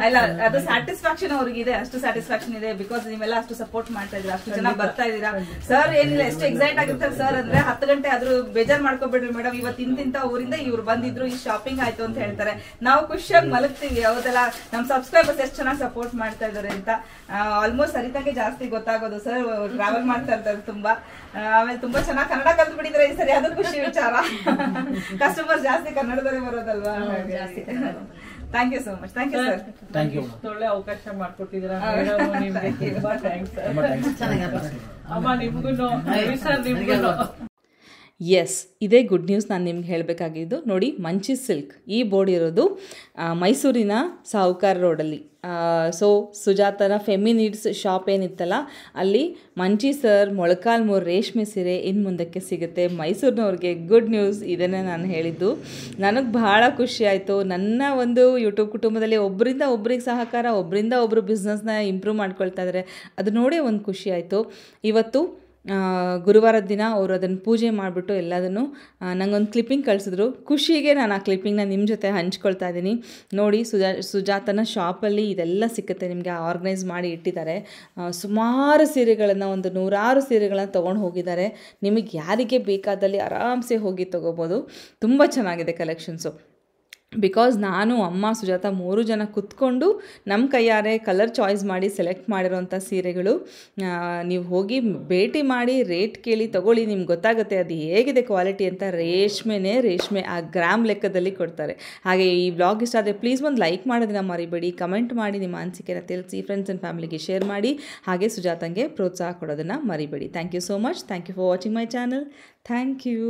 Speaker 3: ಅಲ್ಲ, ಅದು ಸ್ಯಾಟಿಸ್ಫ್ಯಾಕ್ಷನ್ ಅವ್ರಿಗಿದೆ, ಅಷ್ಟು ಸ್ಯಾಟಿಸ್ಫ್ಯಾಕ್ಷನ್ ಇದೆ. ಬಿಕಾಸ್ ನೀವೆಲ್ಲ ಅಷ್ಟು ಸಪೋರ್ಟ್ ಮಾಡ್ತಾ ಇದ್ದೀರಾ, ಅಷ್ಟು ಜನ ಬರ್ತಾ ಇದ್ದೀರಾ. ಸರ್ ಏನಿಲ್ಲ, ಎಷ್ಟು ಎಕ್ಸೈಟ್ ಆಗಿರ್ತಾರೆ ಸರ್ ಅಂದ್ರೆ 10 ಗಂಟೆ ಆದ್ರೂ ಬೇಜಾರ್ ಮಾಡ್ಕೋಬೇಡ್ರಿ ಮೇಡಮ್, ಇವತ್ತು ಇಂತಿಂತ ಊರಿಂದ ಇವ್ರು ಬಂದಿದ್ರು, ಈ ಶಾಪಿಂಗ್ ಆಯ್ತು ಅಂತ ಹೇಳ್ತಾರೆ. ನಾವು ಖುಷಿಯಾಗಿ ಮಲಗ್ತೀವಿ. ಹೌದಲ್ಲ, ನಮ್ ಸಬ್ಸ್ಕ್ರೈಬರ್ಸ್ ಎಷ್ಟು ಚೆನ್ನಾಗಿ ಸಪೋರ್ಟ್ ಮಾಡ್ತಾ ಇದಾರೆ ಅಂತ. ಆಲ್ಮೋಸ್ಟ್ ಸರಿತಾಗೆ ಜಾಸ್ತಿ ಗೊತ್ತಾಗೋದು ಸರ್, ಟ್ರಾವೆಲ್ ಮಾಡ್ತಾ ಇರ್ತಾರೆ ತುಂಬಾ. ಆಮೇಲೆ ತುಂಬಾ ಚೆನ್ನಾಗಿ ಕನ್ನಡ ಕಲ್ತು ಬಿಟ್ಟಿದ್ರೆ ಈ ಸರಿ, ಅದು ಖುಷಿ ವಿಚಾರ. ಕಸ್ಟಮರ್ ಜಾಸ್ತಿ ಕನ್ನಡದಲ್ಲೇ ಬರೋದಲ್ವಾ. Thank you so much. Thank you sir.
Speaker 4: Thank you.
Speaker 6: ಒಳ್ಳೆ ಅವಕಾಶ ಮಾಡ್ಕೊಟ್ಟಿದ್ದೀರಾ ನಿಮ್ಗೆ. ತುಂಬಾ ಥ್ಯಾಂಕ್ಸ್ ಅಮ್ಮ. ನಿಮ್ಗೂ
Speaker 1: ಎಸ್, ಇದೇ ಗುಡ್ ನ್ಯೂಸ್ ನಾನು ನಿಮ್ಗೆ ಹೇಳಬೇಕಾಗಿದ್ದು. ನೋಡಿ, ಮಂಚಿ ಸಿಲ್ಕ್ ಈ ಬೋರ್ಡ್ ಇರೋದು ಮೈಸೂರಿನ ಸಾಹುಕಾರ್ ರೋಡಲ್ಲಿ. ಸೊ ಸುಜಾತನ ಫೆಮಿನಿಡ್ಸ್ ಶಾಪ್ ಏನಿತ್ತಲ್ಲ, ಅಲ್ಲಿ ಮಂಚಿ ಸರ್ ಮೊಳಕಾಲ್ಮೂರು ರೇಷ್ಮೆ ಸೀರೆ ಇನ್ನು ಮುಂದಕ್ಕೆ ಸಿಗುತ್ತೆ. ಮೈಸೂರಿನವ್ರಿಗೆ ಗುಡ್ ನ್ಯೂಸ್, ಇದನ್ನೇ ನಾನು ಹೇಳಿದ್ದು. ನನಗೆ ಭಾಳ ಖುಷಿ ಆಯಿತು. ನನ್ನ ಒಂದು ಯೂಟ್ಯೂಬ್ ಕುಟುಂಬದಲ್ಲಿ ಒಬ್ಬರಿಂದ ಒಬ್ರಿಗೆ ಸಹಕಾರ, ಒಬ್ಬರಿಂದ ಒಬ್ಬರು ಬಿಸ್ನೆಸ್ನ ಇಂಪ್ರೂವ್ ಮಾಡ್ಕೊಳ್ತಾ ಇದ್ದಾರೆ. ಅದು ನೋಡೇ ಒಂದು ಖುಷಿ ಆಯಿತು. ಇವತ್ತು ಗುರುವಾರದ ದಿನ ಅವರು ಅದನ್ನು ಪೂಜೆ ಮಾಡಿಬಿಟ್ಟು ಎಲ್ಲದನ್ನು ನನಗೊಂದು ಕ್ಲಿಪ್ಪಿಂಗ್ ಕಳಿಸಿದ್ರು. ಖುಷಿಗೆ ನಾನು ಆ ಕ್ಲಿಪ್ಪಿಂಗ್ನ ನಿಮ್ಮ ಜೊತೆ ಹಂಚ್ಕೊಳ್ತಾ ಇದ್ದೀನಿ. ನೋಡಿ, ಸುಜಾತನ ಶಾಪಲ್ಲಿ ಇದೆಲ್ಲ ಸಿಕ್ಕುತ್ತೆ ನಿಮಗೆ, ಆರ್ಗನೈಸ್ ಮಾಡಿ ಇಟ್ಟಿದ್ದಾರೆ. ಸುಮಾರು ಸೀರೆಗಳನ್ನು, ಒಂದು 100 ಸೀರೆಗಳನ್ನು ತೊಗೊಂಡು ಹೋಗಿದ್ದಾರೆ. ನಿಮಗೆ ಯಾರಿಗೆ ಬೇಕಾದಲ್ಲಿ ಆರಾಮ್ಸೆ ಹೋಗಿ ತೊಗೋಬೋದು. ತುಂಬ ಚೆನ್ನಾಗಿದೆ ಕಲೆಕ್ಷನ್ಸು. ಬಿಕಾಸ್ ನಾನು, ಅಮ್ಮ, ಸುಜಾತ 3 ಜನ ಕುತ್ಕೊಂಡು ನಮ್ಮ ಕೈಯಾರೆ ಕಲರ್ ಚಾಯ್ಸ್ ಮಾಡಿ ಸೆಲೆಕ್ಟ್ ಮಾಡಿರೋಂಥ ಸೀರೆಗಳು. ನೀವು ಹೋಗಿ ಭೇಟಿ ಮಾಡಿ, ರೇಟ್ ಕೇಳಿ ತೊಗೊಳ್ಳಿ, ನಿಮ್ಗೆ ಗೊತ್ತಾಗುತ್ತೆ ಅದು ಹೇಗಿದೆ ಕ್ವಾಲಿಟಿ ಅಂತ. ರೇಷ್ಮೆ ಆ ಗ್ರಾಮ್ ಲೆಕ್ಕದಲ್ಲಿ ಕೊಡ್ತಾರೆ. ಹಾಗೆ ಈ ಬ್ಲಾಗ್ ಇಷ್ಟ ಆದರೆ ಪ್ಲೀಸ್ ಒಂದು ಲೈಕ್ ಮಾಡೋದನ್ನ ಮರಿಬೇಡಿ. ಕಮೆಂಟ್ ಮಾಡಿ ನಿಮ್ಮ ಅನಿಸಿಕೆನ ತಿಳಿಸಿ, ಫ್ರೆಂಡ್ಸ್ ಆ್ಯಂಡ್ ಫ್ಯಾಮಿಲಿಗೆ ಶೇರ್ ಮಾಡಿ. ಹಾಗೆ ಸುಜಾತಂಗೆ ಪ್ರೋತ್ಸಾಹ ಕೊಡೋದನ್ನು ಮರಿಬೇಡಿ. Thank you so much. Thank you for watching my channel. Thank you.